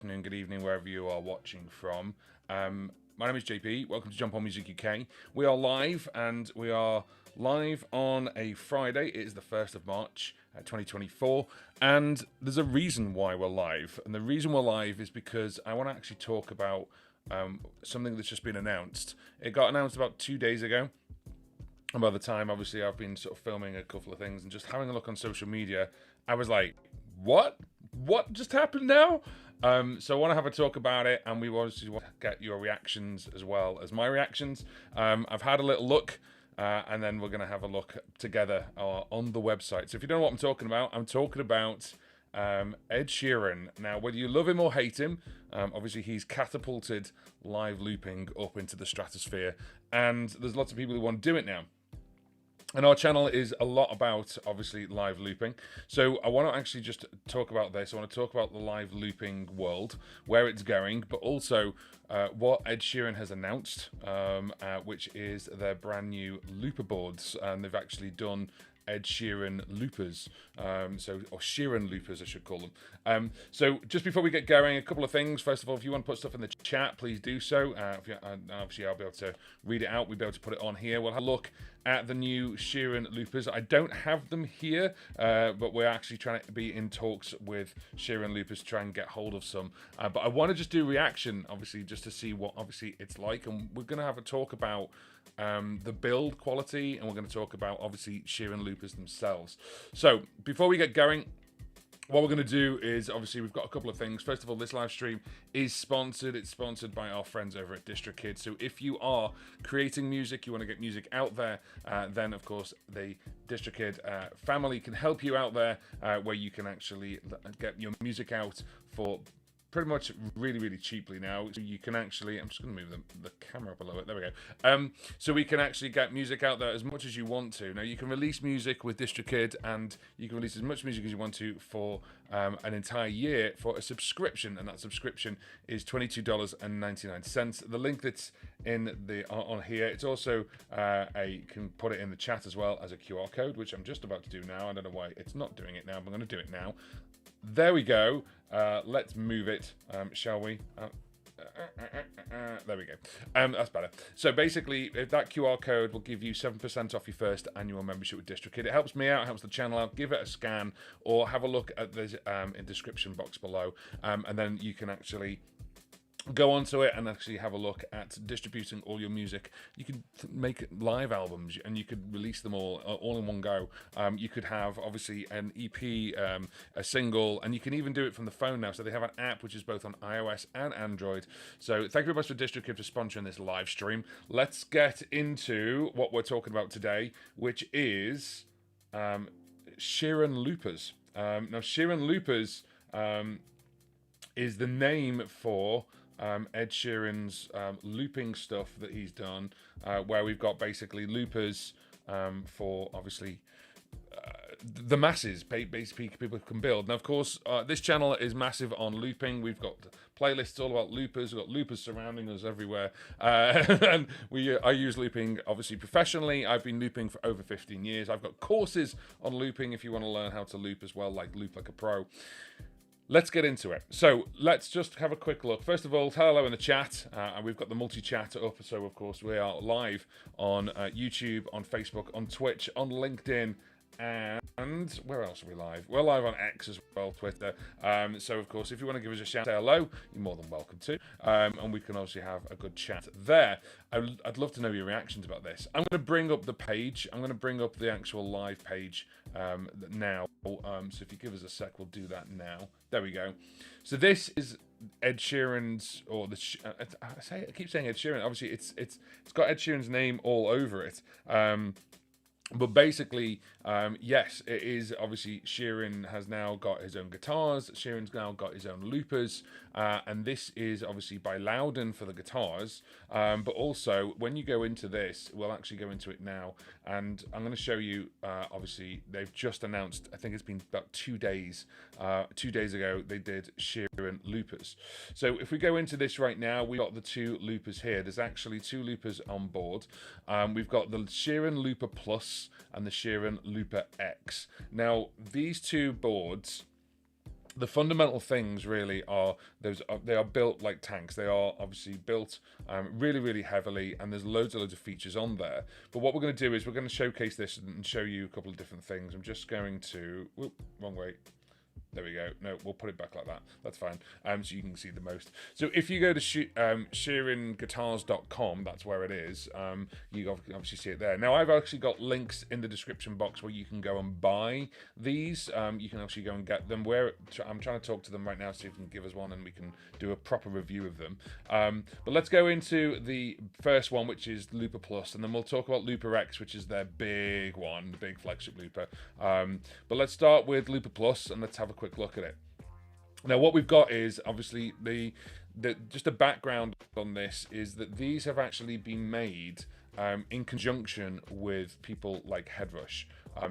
afternoon, good evening, wherever you are watching from. My name is JP. Welcome to Jump On Music UK. We are live, and we are live on a Friday. It is the 1st of March, 2024, and there's a reason why we're live. And the reason we're live is because I want to actually talk about something that's just been announced. It got announced about 2 days ago. And by the time, obviously, I've been sort of filming a couple of things and just having a look on social media, I was like, what? What just happened now? So I want to have a talk about it, and we obviously want to get your reactions as well as my reactions. I've had a little look, and then we're going to have a look together on the website. So if you don't know what I'm talking about Ed Sheeran. Now, whether you love him or hate him, obviously he's catapulted live looping up into the stratosphere, and there's lots of people who want to do it now. And our channel is a lot about, obviously, live looping. So I want to actually just talk about this. I want to talk about the live looping world, where it's going, but also what Ed Sheeran has announced, which is their brand new looper boards. And they've actually done Ed Sheeran loopers, or Sheeran loopers, I should call them. So just before we get going, a couple of things. First of all, if you want to put stuff in the chat, please do so. Obviously, I'll be able to read it out. We'll be able to put it on here. We'll have a look at the new Sheeran loopers. I don't have them here, but we're actually trying to be in talks with Sheeran loopers to try and get hold of some. But I want to just do reaction, obviously, just to see what obviously it's like. And we're going to have a talk about the build quality, and we're going to talk about obviously Sheeran loopers themselves. So before we get going, what we're going to do is, obviously, we've got a couple of things. First of all, this live stream is sponsored. It's sponsored by our friends over at DistroKid. So if you are creating music, you want to get music out there, then, of course, the DistroKid family can help you out there, where you can actually get your music out for pretty much really, really cheaply now. So you can actually, I'm just going to move the camera up a little bit. There we go. So we can actually get music out there as much as you want to. Now, you can release music with DistroKid, and you can release as much music as you want to for an entire year for a subscription, and that subscription is $22.99. The link that's in the on here, it's also you can put it in the chat as well as a QR code, which I'm just about to do now. I don't know why it's not doing it now, but I'm going to do it now. There we go. Let's move it, shall we? There we go. That's better. So basically, if that QR code will give you 7% off your first annual membership with DistroKid. It helps me out, helps the channel out. Give it a scan, or have a look at the in description box below, and then you can actually go onto it and actually have a look at distributing all your music. You can make live albums, and you could release them all in one go. You could have, obviously, an EP, a single, and you can even do it from the phone now. So they have an app which is both on iOS and Android. So thank you very much for DistroKid for sponsoring this live stream. Let's get into what we're talking about today, which is Sheeran loopers. Now, Sheeran loopers is the name for Ed Sheeran's looping stuff that he's done, where we've got basically loopers for, obviously, the masses, basically people can build. Now, of course, this channel is massive on looping. We've got playlists all about loopers. We've got loopers surrounding us everywhere. And I use looping, obviously, professionally. I've been looping for over 15 years. I've got courses on looping if you want to learn how to loop as well, like Loop Like a Pro. Let's get into it. So let's just have a quick look. First of all, hello in the chat. And we've got the multi-chat up. So, of course, we are live on YouTube, on Facebook, on Twitch, on LinkedIn, and where else are we live? We're live on X as well, Twitter. So, of course, if you want to give us a shout, say hello, you're more than welcome to. And we can obviously have a good chat there. I'd love to know your reactions about this. I'm going to bring up the page. I'm going to bring up the actual live page now. So if you give us a sec, we'll do that now. There we go. So this is Ed Sheeran's, or I keep saying Ed Sheeran. Obviously, it's got Ed Sheeran's name all over it. But basically, yes, it is. Obviously, Sheeran has now got his own guitars. Sheeran's now got his own loopers. And this is obviously by Loudon for the guitars. But also, when you go into this, we'll actually go into it now. And I'm going to show you, obviously, they've just announced, I think it's been about 2 days. 2 days ago, they did Sheeran loopers. So if we go into this right now, we've got the two loopers here. There's actually two loopers on board. We've got the Sheeran Looper Plus and the Sheeran Looper X. Now, these two boards the fundamental things really are they are built like tanks. They are obviously built really, really heavily, and there's loads of features on there. But what we're going to do is we're going to showcase this and show you a couple of different things. I'm just going to wrong way. There we go. No, we'll put it back like that. That's fine. So you can see the most. So if you go to SheeranGuitars.com, that's where it is. You can obviously see it there. Now, I've actually got links in the description box where you can go and buy these. You can actually go and get them. I'm trying to talk to them right now, see if they can give us one and we can do a proper review of them. But let's go into the first one, which is Looper Plus, and then we'll talk about Looper X, which is their big one, the big flagship Looper. But let's start with Looper Plus, and let's have a quick look at it. Now, what we've got is obviously just a background on this is that these have actually been made in conjunction with people like Headrush.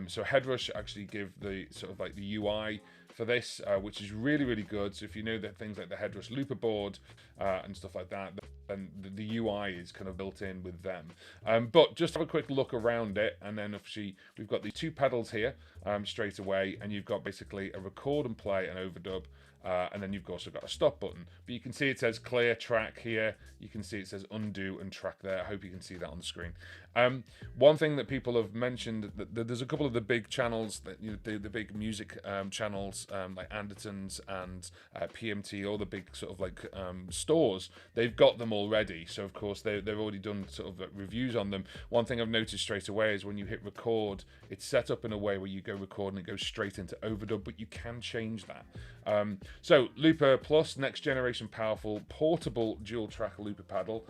So Headrush actually give the sort of like the UI for this, which is really, really good. So if you know that things like the Headrush Looper board and stuff like that, then the UI is kind of built in with them. But just have a quick look around it, and then obviously we've got these two pedals here straight away, and you've got basically a record and play and overdub. And then you've also got a stop button, but you can see it says clear track here. You can see it says undo and track there. I hope you can see that on the screen. One thing that people have mentioned, that there's a couple of the big channels, that the big music channels like Anderton's and PMT, all the big sort of like stores, they've got them already. So of course they've already done sort of reviews on them. One thing I've noticed straight away is when you hit record, it's set up in a way where you go record and it goes straight into overdub, but you can change that. So Looper Plus, next generation powerful portable dual track looper pedal.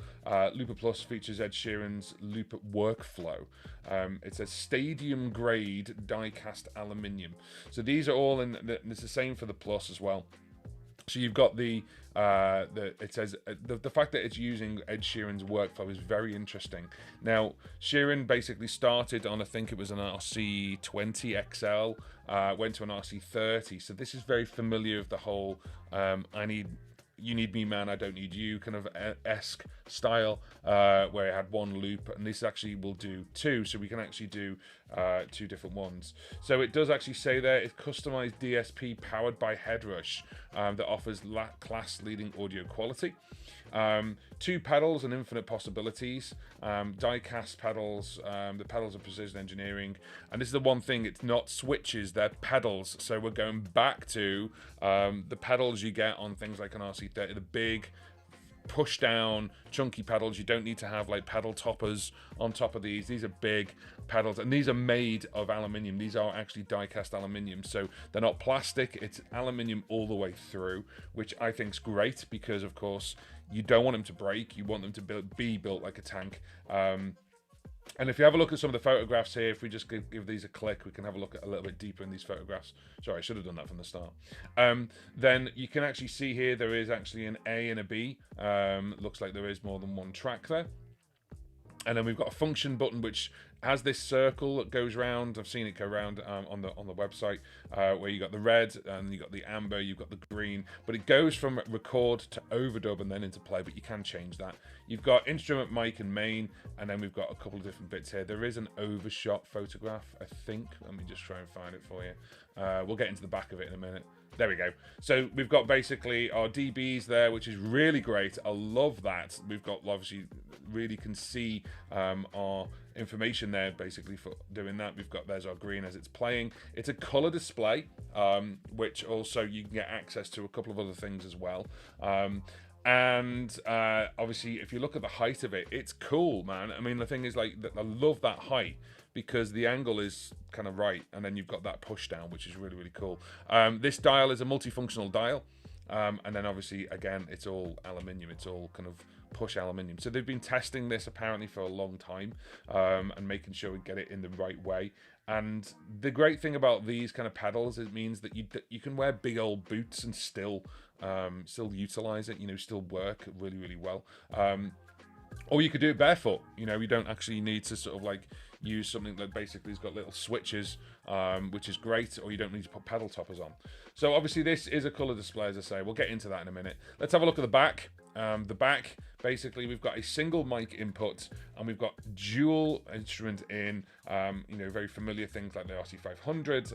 Looper Plus features Ed Sheeran's Looper workflow. It's a stadium grade die cast aluminium. So these are all in. It's the same for the Plus as well. So you've got it says the fact that it's using Ed Sheeran's workflow is very interesting. Now, Sheeran basically started on, I think it was an RC20 XL, went to an RC30. So this is very familiar with the whole you need me, man, I don't need you kind of esque style, where it had one loop, and this actually will do two, so we can actually do two different ones. So it does actually say there it's customized DSP powered by Headrush that offers class leading audio quality. Two pedals and infinite possibilities. Die-cast pedals. The pedals are precision engineering, and this is the one thing, it's not switches, they're pedals. So we're going back to the pedals you get on things like an RC30, the big push down chunky pedals. You don't need to have like pedal toppers on top of these. These are big pedals, and these are made of aluminium. These are actually die-cast aluminium, so they're not plastic. It's aluminium all the way through, which I think is great, because of course you don't want them to break. You want them to be built like a tank. And if you have a look at some of the photographs here, if we just give these a click, we can have a look at a little bit deeper in these photographs. Sorry, I should have done that from the start. Then you can actually see here there is actually an A and a B. Looks like there is more than one track there. And then we've got a function button which has this circle that goes round. I've seen it go round on the website, where you got the red and you got the amber, you've got the green, but it goes from record to overdub and then into play, but you can change that. You've got instrument, mic and main, and then we've got a couple of different bits here. There is an overshot photograph, I think. Let me just try and find it for you. We'll get into the back of it in a minute. There we go. So we've got basically our DBs there, which is really great. I love that. We've got, obviously, really can see our information there basically for doing that. We've got, there's our green as it's playing. It's a color display, which also you can get access to a couple of other things as well. And obviously, if you look at the height of it, it's cool, man. I mean, the thing is, like, I love that height, because the angle is kind of right, and then you've got that push down, which is really, really cool. This dial is a multifunctional dial, and then obviously, again, it's all aluminium. It's all kind of push aluminium. So they've been testing this apparently for a long time, and making sure we get it in the right way. And the great thing about these kind of pedals, it means that you can wear big old boots and still utilize it, still work really, really well. Or you could do it barefoot. You don't actually need to sort of like use something that basically has got little switches, which is great, or you don't need to put pedal toppers on. So obviously this is a color display, as I say. We'll get into that in a minute. Let's have a look at the back. The back, basically, we've got a single mic input, and we've got dual instrument in, very familiar things like the RC500.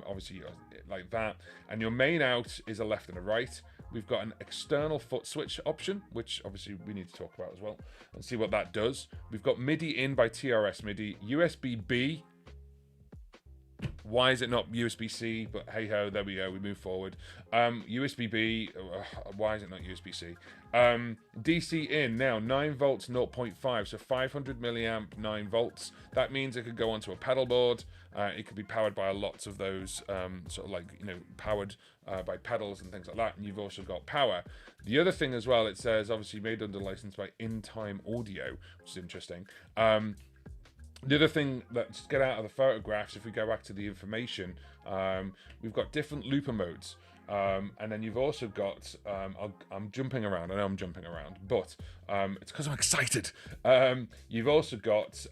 Obviously, like that. And your main out is a left and a right. We've got an external foot switch option, which obviously we need to talk about as well and see what that does. We've got MIDI in by TRS MIDI, USB-B. Why is it not USB-C? But hey ho, there we go. We move forward. USB-B. Why is it not USB-C? DC in now 9 volts, 0.5. So 500 milliamp, 9 volts. That means it could go onto a pedal board. It could be powered by lots of those sort of like, you know, powered by pedals and things like that. And you've also got power. The other thing as well, it says obviously made under license by In Time Audio, which is interesting. The other thing, let's get out of the photographs, if we go back to the information, we've got different looper modes. And then you've also got, I'm jumping around, I know I'm jumping around, but it's because I'm excited. You've also got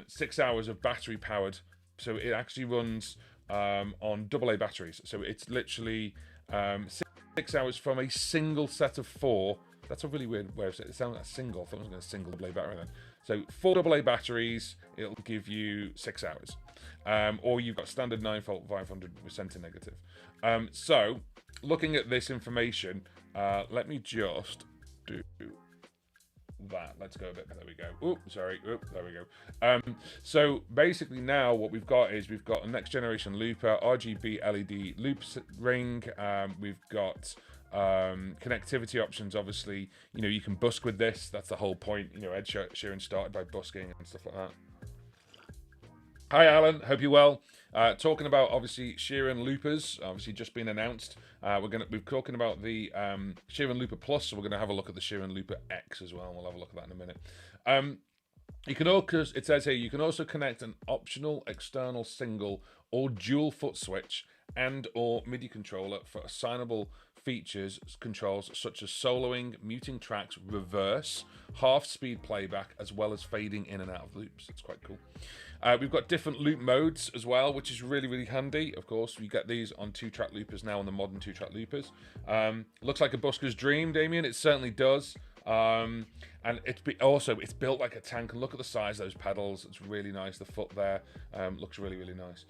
6 hours of battery powered, so it actually runs on AA batteries. So it's literally 6 hours from a single set of 4. That's a really weird way of saying it. It sounds like a single. I thought it was going to single AA battery then. So 4 AA batteries, it'll give you 6 hours. Or you've got standard 9 volt 500% negative. So looking at this information, let me just do that. Let's go a bit. There we go. Oh, sorry. Oh, there we go. So basically now what we've got is we've got a next generation looper, RGB LED loop ring. We've got connectivity options. Obviously, you know, you can busk with this. That's the whole point. You know, Ed Sheeran started by busking and stuff like that. Hi Alan, hope you're well. Talking about obviously Sheeran loopers, obviously just been announced. We're talking about the Sheeran Looper Plus, so we're gonna have a look at the Sheeran Looper X as well, and we'll have a look at that in a minute. You can also, it says here, you can also connect an optional external single or dual foot switch and or MIDI controller for assignable features, controls such as soloing, muting tracks, reverse, half-speed playback, as well as fading in and out of loops. It's quite cool. We've got different loop modes as well, which is really, really handy. Of course, we get these on 2-track loopers now, on the modern 2-track loopers. Looks like a busker's dream, Damien. It certainly does. And it's built like a tank. And look at the size of those pedals. It's really nice. The foot there looks really, really nice.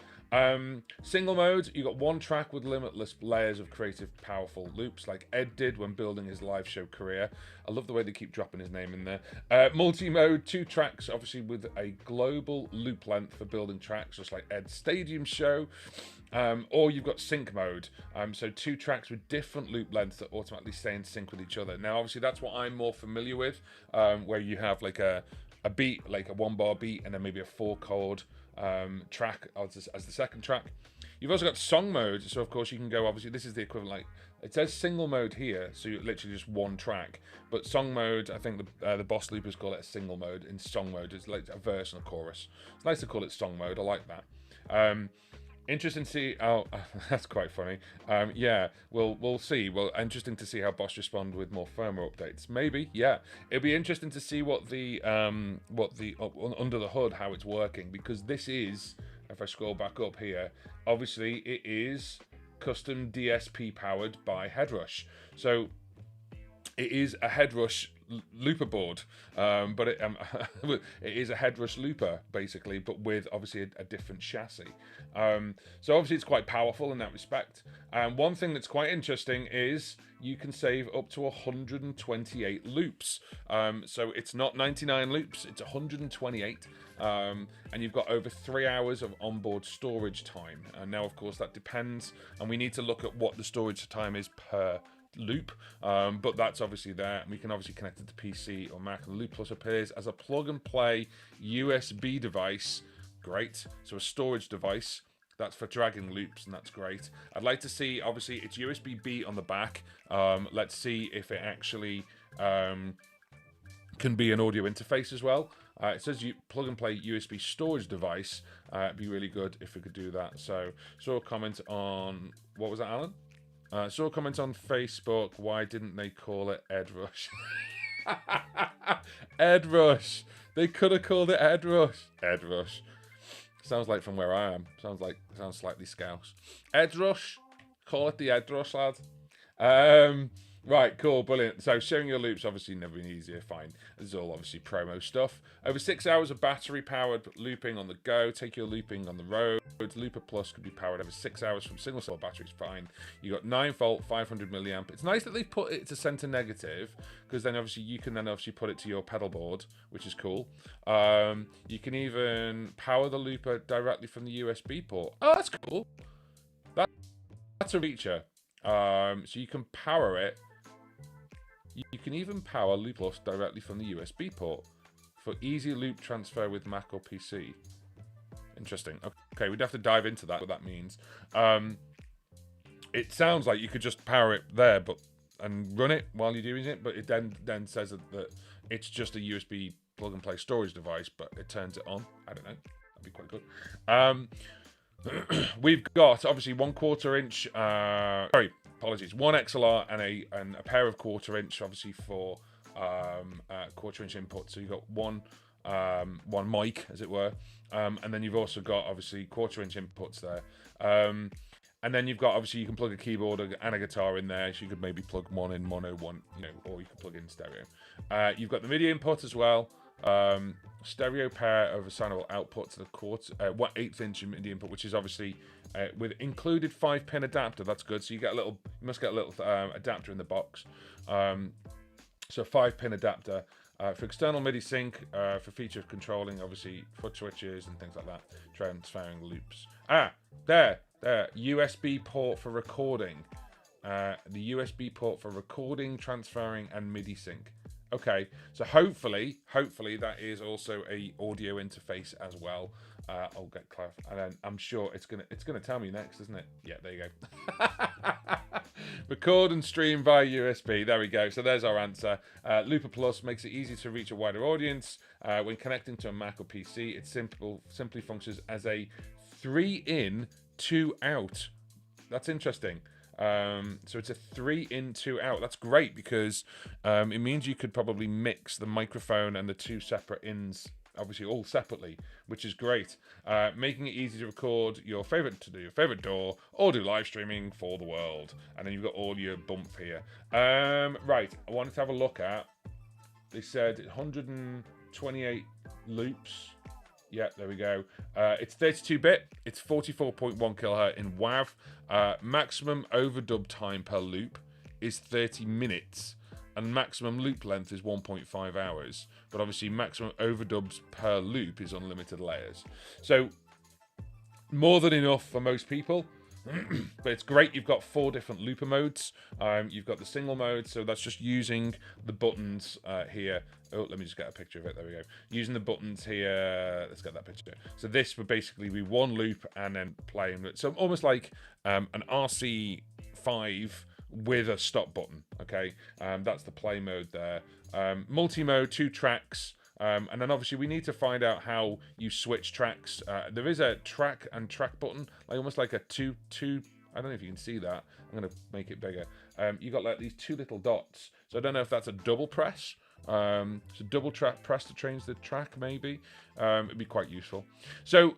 Single mode, you got 1 track with limitless layers of creative, powerful loops, like Ed did when building his live show career. I love the way they keep dropping his name in there. Multi-mode, 2 tracks, obviously with a global loop length for building tracks, just like Ed's stadium show. Or you've got sync mode, so 2 tracks with different loop lengths that automatically stay in sync with each other. Now, obviously, that's what I'm more familiar with, where you have like a beat, like a 1-bar beat, and then maybe a 4-chord track as the second track. You've also got song mode, so of course you can go, obviously this is the equivalent, like it says single mode here, so you're literally just 1 track, but song mode, I think the boss loopers call it a single mode. In song mode, it's like a verse and a chorus. It's nice to call it song mode. I like that. Interesting to see. Oh, that's quite funny. Yeah, we'll see. Well, interesting to see how Boss respond with more firmware updates. Maybe, yeah. It'll be interesting to see what the under the hood, how it's working, because this is, if I scroll back up here, obviously it is custom DSP powered by Headrush. So it is a Headrush looper board, but it is a Headrush looper basically, but with obviously a different chassis. So obviously it's quite powerful in that respect. And one thing that's quite interesting is you can save up to 128 loops. So it's not 99 loops, it's 128. And you've got over 3 hours of onboard storage time. And now, of course, that depends, and we need to look at what the storage time is per loop, but that's obviously there, and we can obviously connect it to PC or Mac. And Loop Plus appears as a plug and play USB device. Great. So a storage device that's for dragging loops, and that's great. I'd like to see, obviously it's USB-B on the back. Let's see if it actually can be an audio interface as well. It says you plug and play USB storage device. It'd be really good if we could do that. So saw a comment on, what was that, Alan? Saw a comment on Facebook, why didn't they call it Ed Rush? Ed Rush. They could have called it Ed Rush. Ed Rush. Sounds like from where I am. Sounds slightly scouse. Ed Rush. Call it the Ed Rush, lad. Right, cool, brilliant. So sharing your loops obviously never been easier. Fine. This is all obviously promo stuff. Over 6 hours of battery-powered looping on the go. Take your looping on the road. Looper Plus could be powered over 6 hours from single-cell batteries. Fine. You got 9-volt, 500 milliamp. It's nice that they put it to center negative, because then obviously you can then obviously put it to your pedal board, which is cool. You can even power the looper directly from the USB port. Oh, that's cool. That's a feature. So you can power it. You can even power Loop Plus directly from the USB port for easy loop transfer with Mac or PC. Interesting. Okay, we'd have to dive into that, what that means. It sounds like you could just power it there and run it while you're doing it, but it then says that it's just a USB plug-and-play storage device, but it turns it on. I don't know. That'd be quite good. We've got, obviously, 1/4 inch... one XLR and a pair of 1/4 inch, obviously for 1/4 inch input. So you've got one mic, as it were, and then you've also got obviously 1/4 inch inputs there. And then you've got, obviously, you can plug a keyboard and a guitar in there. So you could maybe plug one in mono, one, or you could plug in stereo. You've got the MIDI input as well. Stereo pair of assignable outputs to the 1/8 inch MIDI input, which is obviously with included 5-pin adapter. That's good. So you must get a little adapter in the box. So 5-pin adapter for external MIDI sync, for feature controlling, obviously foot switches and things like that, transferring loops. There. USB port for recording. The USB port for recording, transferring, and MIDI sync. Okay, so hopefully that is also a audio interface as well. I'll get clarified, and then I'm sure it's gonna tell me next, isn't it? Yeah, there you go. Record and stream via USB. There we go. So there's our answer. Looper Plus makes it easy to reach a wider audience when connecting to a Mac or PC. It simply functions as a 3-in, 2-out. That's interesting. So it's a 3-in, 2-out. That's great, because it means you could probably mix the microphone and the two separate ins, obviously all separately, which is great. Making it easy to record your favorite DAW or do live streaming for the world. And then you've got audio bump here. Right, I wanted to have a look at. They said 128 loops. Yeah, there we go. It's 32-bit. It's 44.1 kHz in WAV. Maximum overdub time per loop is 30 minutes. And maximum loop length is 1.5 hours. But obviously, maximum overdubs per loop is unlimited layers. So, more than enough for most people. But it's great. You've got 4 different looper modes. You've got the single mode, so that's just using the buttons here. Oh, let me just get a picture of it. There we go. Using the buttons here. Let's get that picture. So this would basically be one loop and then playing. So almost like an RC5 with a stop button. Okay, that's the play mode there. Multi-mode, 2 tracks. And then obviously we need to find out how you switch tracks. There is a track and track button, like almost like a two. I don't know if you can see that. I'm gonna make it bigger. You got like these 2 little dots. So I don't know if that's a double press. So double press to change the track, maybe. It'd be quite useful. So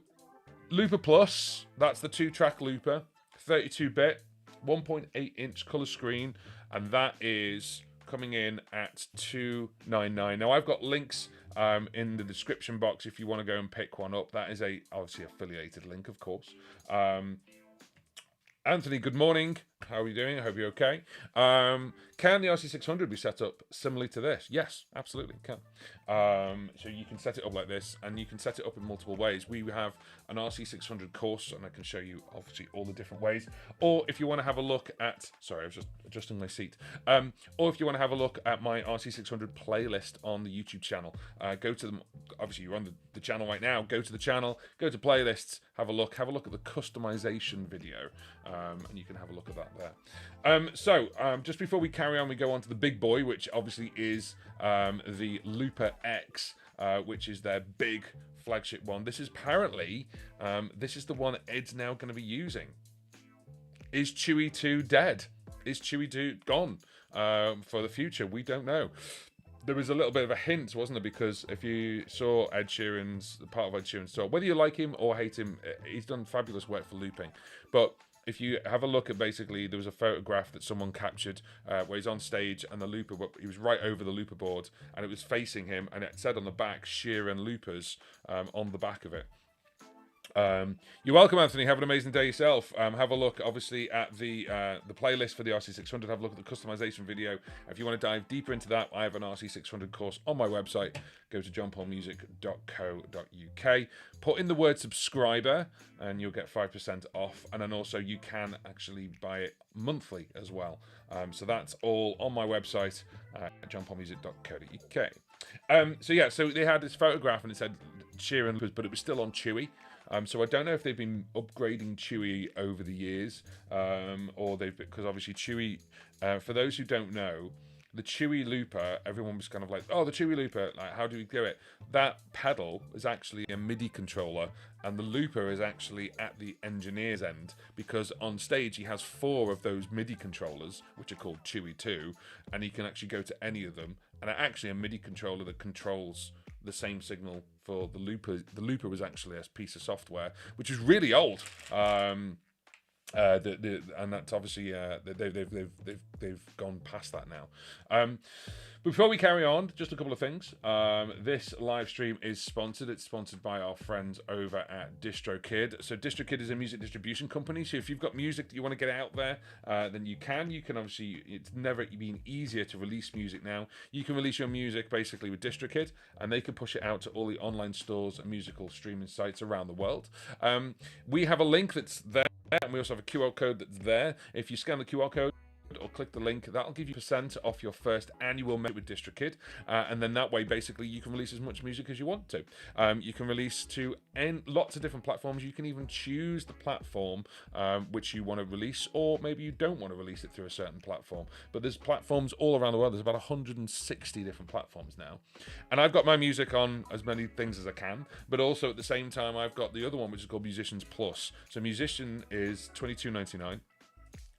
Looper Plus, that's the 2-track looper, 32-bit, 1.8 inch color screen, and that is coming in at $299. Now I've got links in the description box if you want to go and pick one up. That is obviously affiliated link, of course. Anthony, good morning. How are you doing? I hope you're okay. Can the RC600 be set up similarly to this? Yes, absolutely, it can. So you can set it up like this, and you can set it up in multiple ways. We have an RC600 course, and I can show you, obviously, all the different ways. Or if you want to have a look at... Sorry, I was just adjusting my seat. Or if you want to have a look at my RC600 playlist on the YouTube channel, go to them. Obviously, you're on the channel right now. Go to the channel, go to playlists, have a look at the customization video, and you can have a look at that there. Just before we carry on, we go on to the big boy, which obviously is the Looper X, which is their big flagship one. This is apparently, this is the one Ed's now going to be using. Is Chewy 2 dead? Is Chewy 2 gone for the future? We don't know. There was a little bit of a hint, wasn't there? Because if you saw Ed Sheeran's, part of Ed Sheeran's tour, whether you like him or hate him, he's done fabulous work for looping. But if you have a look at, basically, there was a photograph that someone captured where he's on stage and the looper, he was right over the looper board and it was facing him, and it said on the back Sheeran loopers on the back of it. You're welcome, Anthony. Have an amazing day yourself. Have a look, obviously, at the playlist for the RC600. Have a look at the customization video. If you want to dive deeper into that, I have an RC600 course on my website. Go to johnpaulmusic.co.uk. Put in the word subscriber, and you'll get 5% off. And then also you can actually buy it monthly as well. So that's all on my website, johnpaulmusic.co.uk. So they had this photograph and it said Sheeran, but it was still on Chewy. So I don't know if they've been upgrading Chewy over the years, or because obviously Chewy, for those who don't know, the Chewy looper, everyone was kind of like, oh, the Chewy looper, like, how do we do it? That pedal is actually a MIDI controller, and the looper is actually at the engineer's end, because on stage he has 4 of those MIDI controllers, which are called Chewy 2, and he can actually go to any of them, and actually a MIDI controller that controls the same signal for the looper. The looper was actually a piece of software which is really old, and that's obviously they've gone past that now. Before we carry on, just a couple of things. This live stream is sponsored. It's sponsored by our friends over at DistroKid. So DistroKid is a music distribution company. So if you've got music that you want to get out there, then you can. You can obviously, it's never been easier to release music now. You can release your music basically with DistroKid, and they can push it out to all the online stores and musical streaming sites around the world. We have a link that's there, and we also have a QR code that's there. If you scan the QR code or click the link, that'll give you % off your first annual membership with DistroKid, and then that way basically you can release as much music as you want to. You can release to lots of different platforms. You can even choose the platform which you want to release, or maybe you don't want to release it through a certain platform, but there's platforms all around the world. There's about 160 different platforms now, and I've got my music on as many things as I can, but also at the same time I've got the other one which is called Musicians Plus. So Musician is $22.99.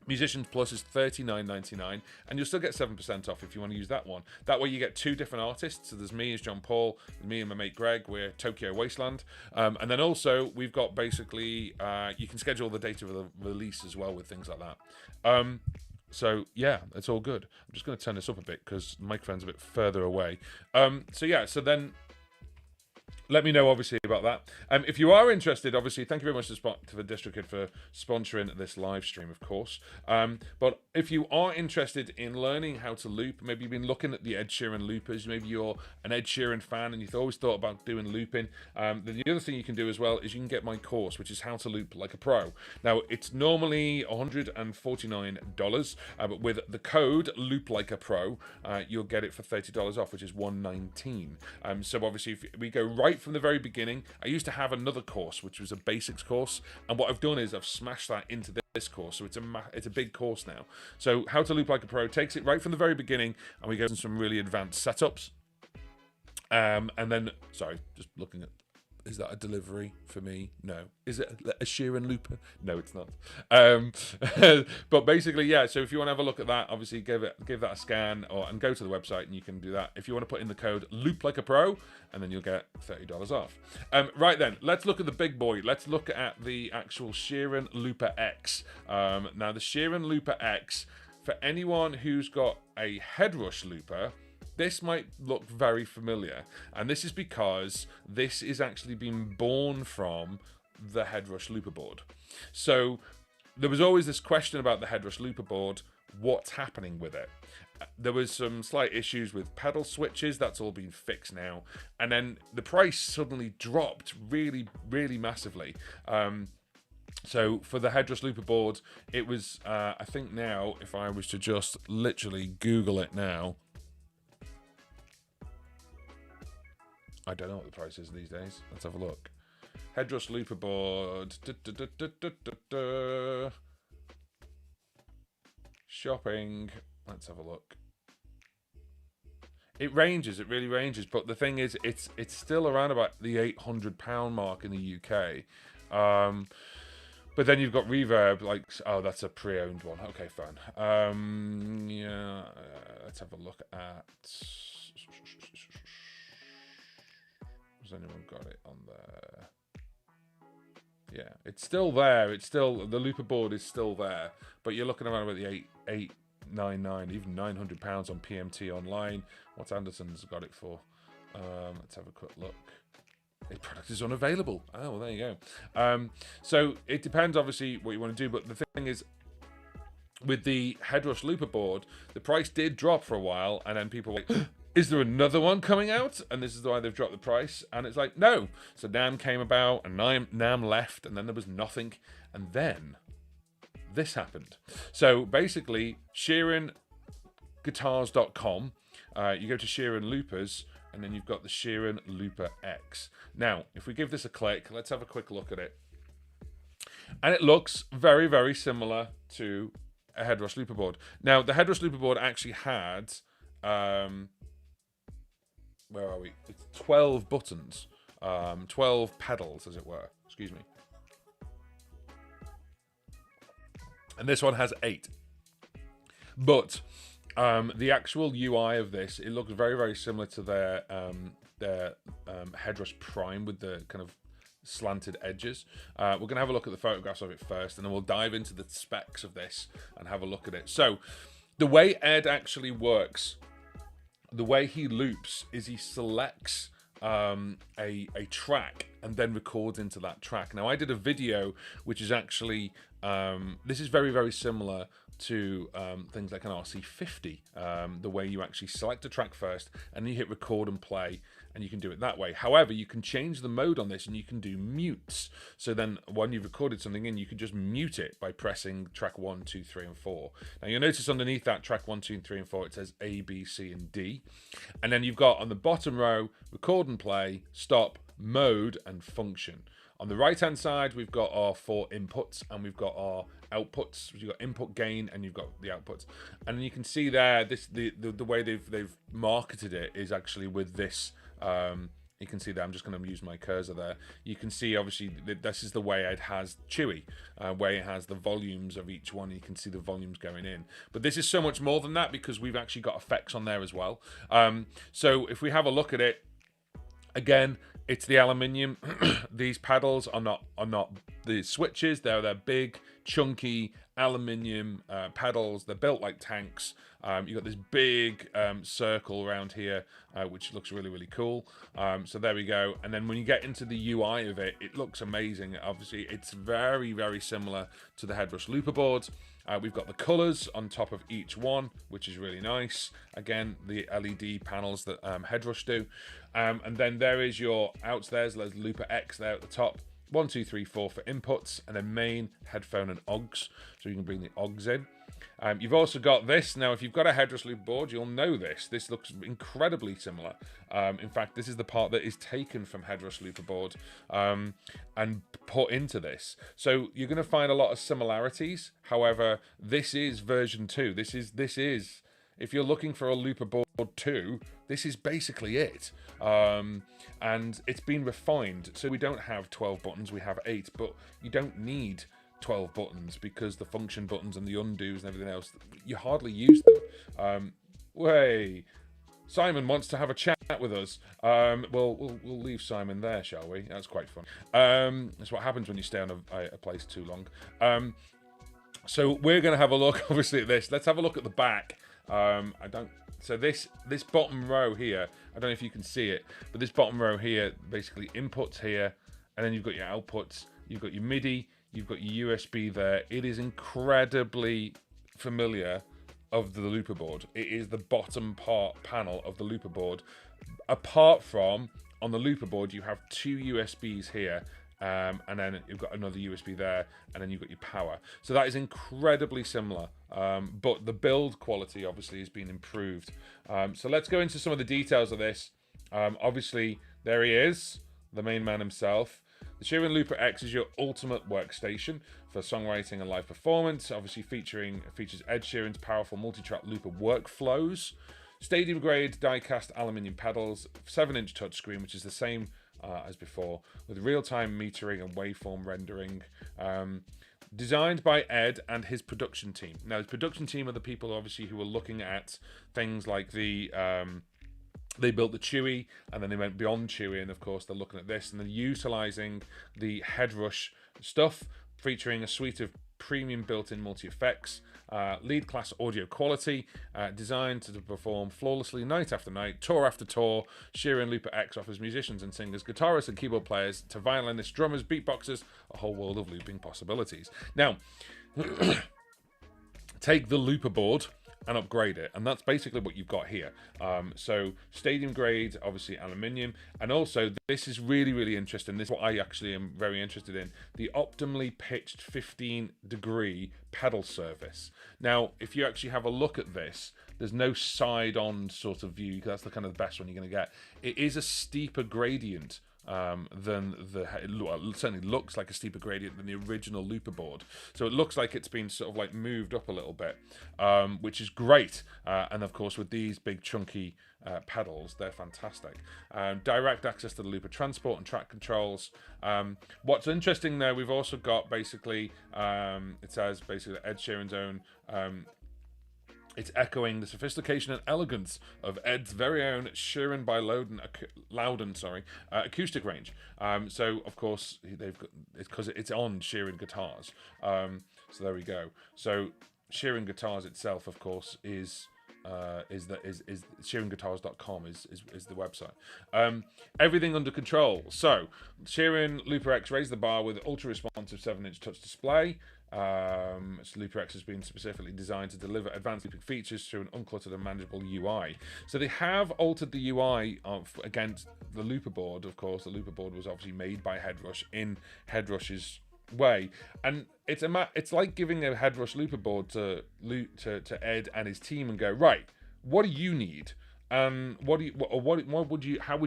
Musicians Plus is $39.99, and you'll still get 7% off if you want to use that one. That way you get 2 different artists. So there's me as John Paul, me and my mate Greg, we're Tokyo Wasteland. And then also we've got basically, you can schedule the date of the release as well with things like that. So yeah, it's all good. I'm just going to turn this up a bit because the microphone's a bit further away. So then let me know, obviously, about that. If you are interested, obviously, thank you very much to the DistroKid for sponsoring this live stream, of course. But if you are interested in learning how to loop, maybe you've been looking at the Ed Sheeran loopers, maybe you're an Ed Sheeran fan and you've always thought about doing looping, then the other thing you can do as well is you can get my course, which is How to Loop Like a Pro. Now, it's normally $149, but with the code Loop Like a Pro, you'll get it for $30 off, which is $119. So obviously, if we go right from the very beginning, I used to have another course which was a basics course, and what I've done is I've smashed that into this course, so it's a big course now. So How to Loop Like a Pro takes it right from the very beginning, and we go into some really advanced setups, and then just looking at, is that a delivery for me? No. Is it a Sheeran looper? No, it's not. But basically, yeah. So if you want to have a look at that, obviously give that a scan, and go to the website and you can do that. If you want to put in the code Loop Like a Pro, and then you'll get $30 off. Right then, let's look at the big boy. Let's look at the actual Sheeran Looper X. Now the Sheeran Looper X, for anyone who's got a headrush looper, this might look very familiar, and this is because this is actually being born from the headrush looper board. So there was always this question about the headrush looper board, what's happening with it? There was some slight issues with pedal switches, that's all been fixed now, and then the price suddenly dropped really, really massively. So for the headrush looper board, it was, I think now, if I was to just literally Google it now, I don't know what the price is these days. Let's have a look. Headrush looper board. Shopping. Let's have a look. It ranges. It really ranges. But the thing is, it's still around about the £800 mark in the UK. But then you've got Reverb. Oh, that's a pre-owned one. Okay, fine. Yeah. Let's have a look at. Has anyone got it on there? Yeah, it's still there. It's still, the looper board is still there, but you're looking around about the 899, even £900 on PMT online. What's Anderson's got it for? Let's have a quick look. The product is unavailable. Oh, well, there you go. So it depends, obviously, what you want to do. But the thing is, with the Headrush looper board, the price did drop for a while, and then people were like, is there another one coming out? And this is why they've dropped the price. And it's like, no. So NAMM came about, and NAMM left, and then there was nothing. And then this happened. So basically, SheeranGuitars.com, you go to Sheeran Loopers, and then you've got the Sheeran Looper X. Now, if we give this a click, let's have a quick look at it. And it looks very, very similar to a Headrush looper board. Now, the Headrush looper board actually had, where are we? It's 12 buttons, 12 pedals, as it were. Excuse me. And this one has 8. But the actual UI of this, it looks very, very similar to their Headrush Prime with the kind of slanted edges. We're going to have a look at the photographs of it first, and then we'll dive into the specs of this and have a look at it. So the way Ed actually works, the way he loops, is he selects a track and then records into that track. Now, I did a video which is actually, this is very, very similar to things like an RC50, the way you actually select a track first and then you hit record and play, and you can do it that way. However, you can change the mode on this and you can do mutes. So then when you've recorded something in, you can just mute it by pressing track 1, 2, 3, and 4. Now you'll notice underneath that track 1, 2, and 3, and 4, it says A, B, C, and D. And then you've got on the bottom row, record and play, stop, mode, and function. On the right-hand side, we've got our 4 inputs and we've got our outputs. You've got input gain and you've got the outputs. And you can see there, this the way they've marketed it is actually with this. You can see that I'm just going to use my cursor there. You can see, obviously, this is the way it has Chewy, where it has the volumes of each one. You can see the volumes going in. But this is so much more than that because we've actually got effects on there as well. So if we have a look at it, again, it's the aluminium. These pedals are not the switches. They're big, chunky aluminium pedals. They're built like tanks. You've got this big circle around here, which looks really, really cool. So there we go. And then when you get into the UI of it, it looks amazing. Obviously, it's very, very similar to the Headrush looper boards. We've got the colors on top of each one, which is really nice. Again, the LED panels that Headrush do. And then there is your outs there. So there's Looper X there at the top. 1, 2, 3, 4 for inputs, and then main, headphone, and OGs. So you can bring the OGs in. You've also got this. Now, if you've got a Headrush loop board, you'll know this. This looks incredibly similar. In fact, this is the part that is taken from Headrush looper board and put into this. So you're going to find a lot of similarities. However, this is version 2. This is if you're looking for a looper board 2, this is basically it. And it's been refined. So we don't have 12 buttons, we have 8, but you don't need 12 buttons because the function buttons and the undos and everything else, you hardly use them. Simon wants to have a chat with us. We'll leave Simon there, shall we? That's quite fun. That's what happens when you stay on a place too long. So we're going to have a look, obviously, at this. Let's have a look at the back. So this bottom row here, I don't know if you can see it, but this bottom row here, basically inputs here, and then you've got your outputs, you've got your MIDI, you've got your USB there. It is incredibly familiar of the looper board. It is the bottom panel of the looper board. Apart from, on the looper board, you have 2 USBs here, and then you've got another USB there, and then you've got your power. So that is incredibly similar, but the build quality obviously has been improved. So let's go into some of the details of this. Obviously, there he is, the main man himself. The Sheeran Looper X is your ultimate workstation for songwriting and live performance. Obviously features Ed Sheeran's powerful multi-track looper workflows, stadium grade die-cast aluminium pedals, 7-inch touchscreen, which is the same as before, with real-time metering and waveform rendering. Designed by Ed and his production team. Now, his production team are the people, obviously, who are looking at things like the They built the Chewy, and then they went beyond Chewy, and of course they're looking at this, and they're utilizing the Headrush stuff, featuring a suite of premium built-in multi-effects, lead class audio quality, designed to perform flawlessly night after night, tour after tour. Sheeran Looper X offers musicians and singers, guitarists and keyboard players, to violinists, drummers, beatboxers, a whole world of looping possibilities. Now, take the Looper board and upgrade it, and that's basically what you've got here. So stadium grade, obviously aluminium, and also this is really interesting. This is what I actually am very interested in: the optimally pitched 15-degree pedal surface. Now, if you actually have a look at this, there's no side-on sort of view. That's the kind of the best one you're going to get. It is a steeper gradient than it certainly looks like a steeper gradient than the original Looper board. So it looks like it's been sort of like moved up a little bit, which is great. And of course, with these big chunky pedals, they're fantastic. Direct access to the Looper transport and track controls. What's interesting there, we've also got basically, it says basically Ed Sheeran's own. It's echoing the sophistication and elegance of Ed's very own Sheeran by Loudon acoustic range. So of course they've got it's because it's on Sheeran guitars. So there we go. So Sheeran Guitars itself, of course, is SheeranGuitars.com is the website. Everything under control. So Sheeran Looper X raised the bar with ultra responsive 7-inch touch display. Looper X has been specifically designed to deliver advanced looping features through an uncluttered and manageable UI. So they have altered the UI against the Looper board. Of course, the Looper board was obviously made by Headrush in Headrush's way, and it's like giving a Headrush Looper board to Ed and his team and go, right, what do you need? How would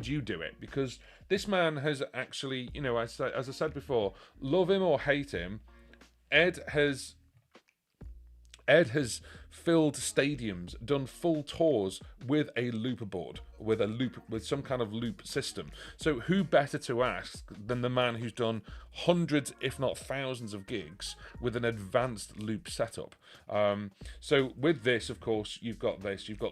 you do it? Because this man has actually, you know, as I said before, love him or hate him, Ed has filled stadiums, done full tours with a Looper board, with some kind of loop system. So who better to ask than the man who's done hundreds, if not thousands, of gigs with an advanced loop setup. So with this, of course, you've got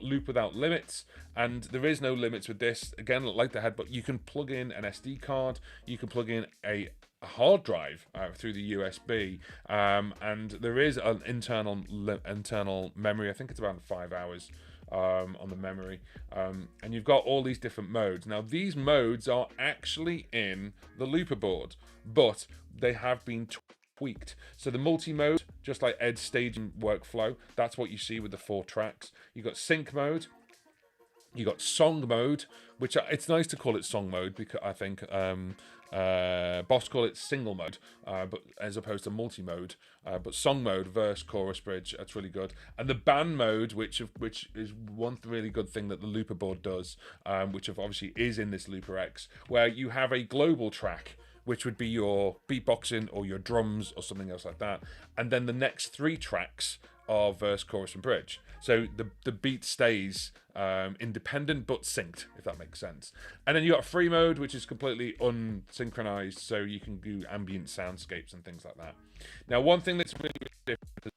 loop without limits, and there is no limits with this. Again, like the head, but you can plug in an SD card, you can plug in a hard drive through the USB, and there is an internal memory. I think it's about 5 hours on the memory, and you've got all these different modes. Now these modes are actually in the Looper board, but they have been tweaked. So the multi-mode, just like Ed's staging workflow, that's what you see with the 4 tracks. You've got sync mode, you got song mode, which it's nice to call it song mode, because I think Boss call it single mode, but as opposed to multi-mode. But song mode, verse, chorus, bridge, that's really good. And the band mode, which is one really good thing that the Looper board does, which obviously is in this Looper X, where you have a global track, which would be your beatboxing or your drums or something else like that, and then the next 3 tracks are verse, chorus, and bridge. So the beat stays independent but synced, if that makes sense. And then you got free mode, which is completely unsynchronized, so you can do ambient soundscapes and things like that. Now, one thing that's really different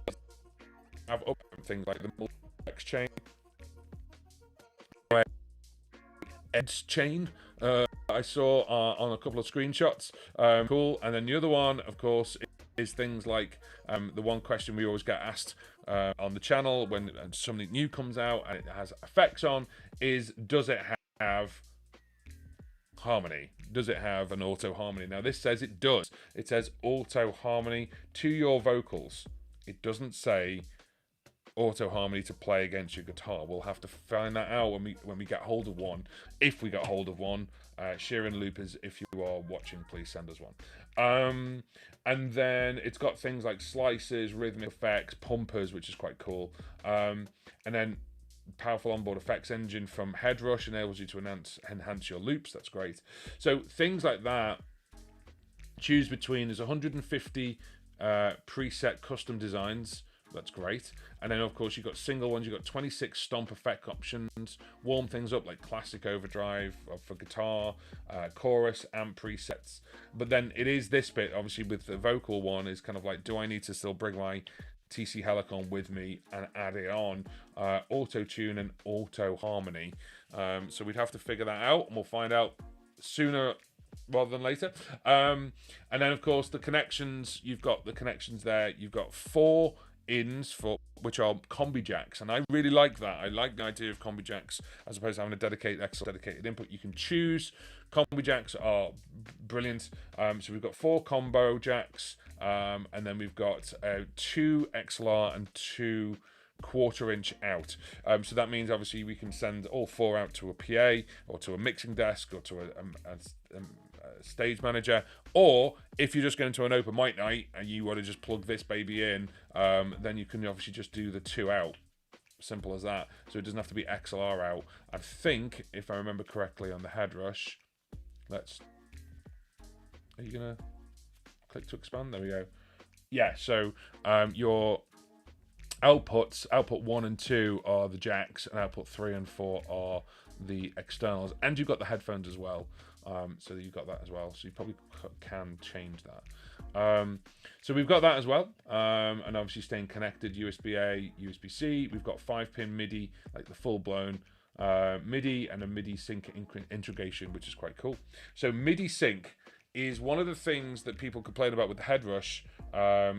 is have up things like the multi-X chain, Ed's chain. I saw on a couple of screenshots. Cool. And then the other one, of course, is things like the one question we always get asked on the channel when something new comes out and it has effects on is, does it have harmony? Does it have an auto harmony? Now this says it does. It says auto harmony to your vocals. It doesn't say auto harmony to play against your guitar. We'll have to find that out when we get hold of one, if we get hold of one. Sheeran Loopers, if you are watching, please send us one. And then it's got things like slices, rhythmic effects, pumpers, which is quite cool. And then powerful onboard effects engine from Headrush enables you to enhance your loops. That's great. So things like that. Choose between, there's 150 preset custom designs. That's great. And then, of course, you've got single ones. You've got 26 stomp effect options. Warm things up like classic overdrive for guitar, chorus, amp presets. But then it is this bit, obviously, with the vocal one, is kind of like, do I need to still bring my TC Helicon with me and added on auto tune and auto harmony. So we'd have to figure that out, and we'll find out sooner rather than later. And then of course the connections, you've got the connections there. You've got 4 ins for which are combi jacks, and I really like that. I like the idea of combi jacks as opposed to having a dedicated input. You can choose. Combi jacks are brilliant. So we've got 4 combo jacks, and then we've got 2 XLR and 2 1/4-inch out. So that means obviously we can send all 4 out to a PA or to a mixing desk or to a stage manager, or if you're just going to an open mic night and you want to just plug this baby in, then you can obviously just do the 2 out. Simple as that. So it doesn't have to be XLR out. I think, if I remember correctly, on the Headrush, are you gonna click to expand? There we go. Yeah, so your outputs, output 1 and 2 are the jacks, and output 3 and 4 are the externals, and you've got the headphones as well. So you've got that as well, so you probably can change that. So we've got that as well, and obviously staying connected, USB-A, USB-C. We've got 5-pin MIDI, like the full-blown MIDI, and a MIDI sync integration, which is quite cool. So MIDI sync is one of the things that people complain about with the Headrush.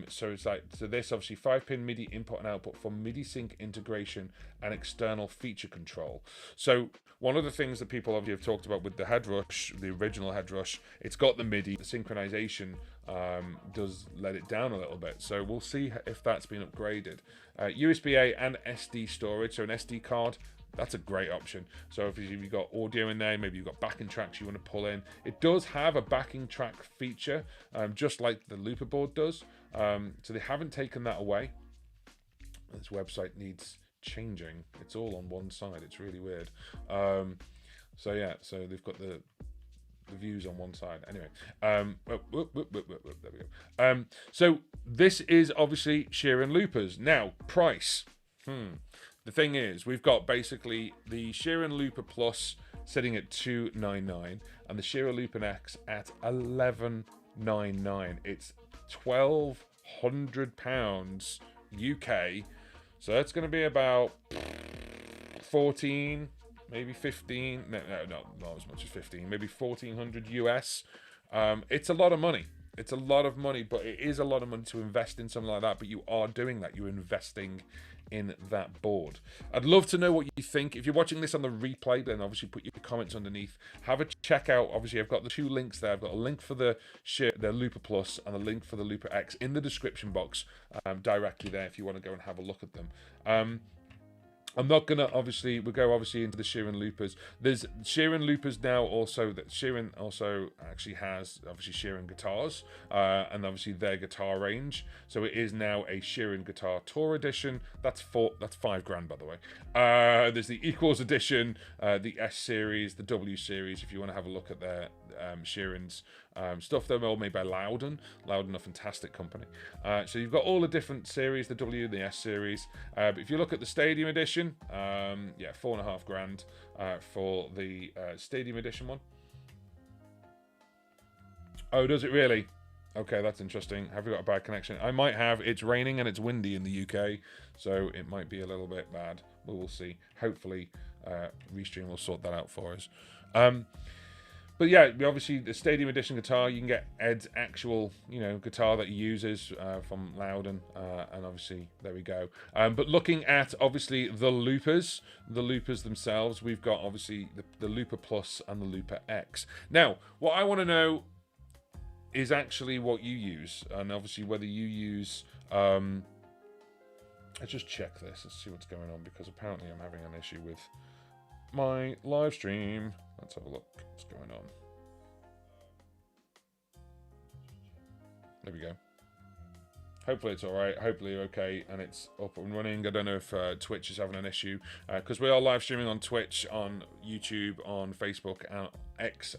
So it's like, so this obviously 5-pin MIDI input and output for MIDI sync integration and external feature control. So one of the things that people obviously have talked about with the Headrush, the original Headrush, it's got the MIDI. The synchronization does let it down a little bit. So we'll see if that's been upgraded. USB-A and SD storage, so an SD card. That's a great option. So if you've got audio in there, maybe you've got backing tracks you want to pull in. It does have a backing track feature, just like the looper board does. So they haven't taken that away. This website needs changing. It's all on one side. It's really weird. So yeah, so they've got the views on one side. Anyway, there we go. So this is obviously Sheeran loopers. Now, price. The thing is, we've got basically the Sheeran Looper Plus sitting at $299 and the Sheeran Looper X at $1199. It's £1,200 UK, so that's going to be about 14, maybe 15. No, not as much as 15. Maybe 1,400 US. It's a lot of money. It's a lot of money, but it is a lot of money to invest in something like that. But you are doing that. You're investing in that board. I'd love to know what you think. If you're watching this on the replay, then obviously put your comments underneath. Have a check out. Obviously, I've got the 2 links there. I've got a link for the Looper Plus and a link for the Looper X in the description box directly there if you want to go and have a look at them. I'm not gonna we'll go into the Sheeran loopers. There's Sheeran loopers now also that Sheeran also actually has Sheeran guitars and obviously their guitar range. So it is now a Sheeran Guitar Tour edition. That's $5,000 by the way. There's the Equals edition, the S series, the W series. If you want to have a look at their Sheeran's stuff, they're all made by Loudon, a fantastic company. So you've got all the different series, the W, the S series. But if you look at the Stadium edition, yeah, $4,500 for the Stadium edition one. Oh, does it really? Okay, that's interesting. Have you got a bad connection? I might have. It's raining and it's windy in the UK, so it might be a little bit bad. But we'll see. Hopefully, ReStream will sort that out for us. But yeah, obviously the Stadium Edition guitar, you can get Ed's actual, guitar that he uses from Loudon, and obviously there we go. But looking at obviously the loopers themselves, we've got obviously the Looper Plus and the Looper X. Now, what I want to know is actually what you use, and obviously whether you use. Let's just check this. Let's see what's going on, because apparently I'm having an issue with my live stream. Let's have a look what's going on. There we go. Hopefully it's all right. Hopefully you're okay and it's up and running. I don't know if Twitch is having an issue, because we are live streaming on Twitch, on YouTube, on Facebook, and X,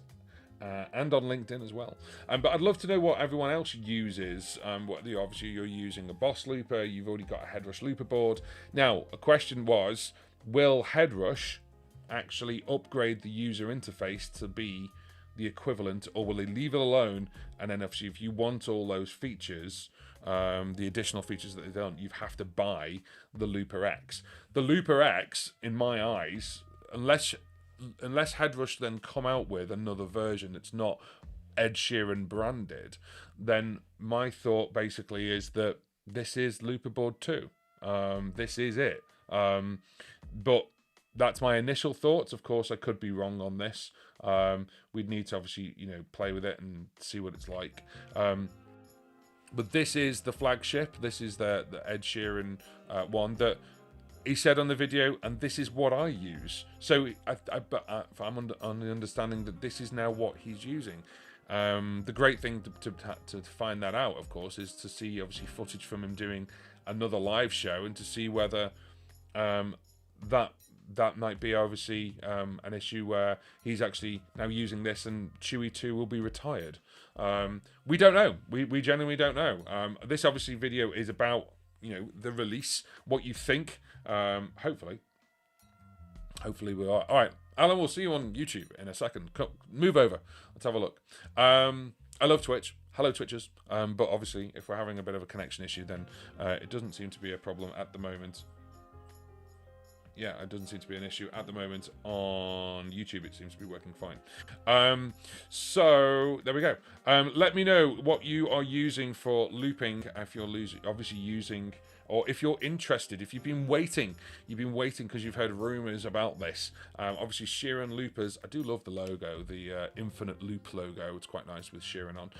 and on LinkedIn as well. But I'd love to know what everyone else uses. Obviously you're using a Boss looper. You've already got a Headrush looper board. Now, a question was, will Headrush actually upgrade the user interface to be the equivalent, or will they leave it alone? And then obviously if you want all those features, the additional features that they don't, you have to buy the Looper X. The Looper X, in my eyes, unless Headrush then come out with another version that's not Ed Sheeran branded, then my thought basically is that this is Looper Board 2. This is it. But that's my initial thoughts. Of course, I could be wrong on this. We'd need to obviously, play with it and see what it's like. But this is the flagship. This is the Ed Sheeran one that he said on the video, and this is what I use. So I'm on the understanding that this is now what he's using. The great thing to find that out, of course, is to see obviously footage from him doing another live show and to see whether that might be obviously an issue where he's actually now using this and Chewie 2 will be retired. We don't know. We genuinely don't know. This obviously video is about the release, what you think. Hopefully we are. All right, Alan, we'll see you on YouTube in a second. Move over. Let's have a look. I love Twitch. Hello, Twitchers. But obviously, if we're having a bit of a connection issue, then it doesn't seem to be a problem at the moment. Yeah, it doesn't seem to be an issue at the moment on YouTube. It seems to be working fine. So there we go. Let me know what you are using for looping. If you're obviously using, or if you're interested, if you've been waiting because you've heard rumors about this. Obviously, Sheeran loopers. I do love the logo, the Infinite Loop logo. It's quite nice with Sheeran on.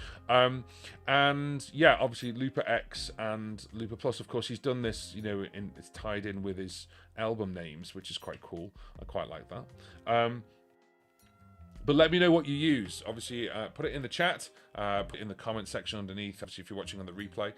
And yeah, obviously Looper X and Looper Plus. Of course, he's done this. It's tied in with his album names, which is quite cool. I quite like that. But let me know what you use. Obviously, put it in the chat, put it in the comment section underneath. Obviously, if you're watching on the replay,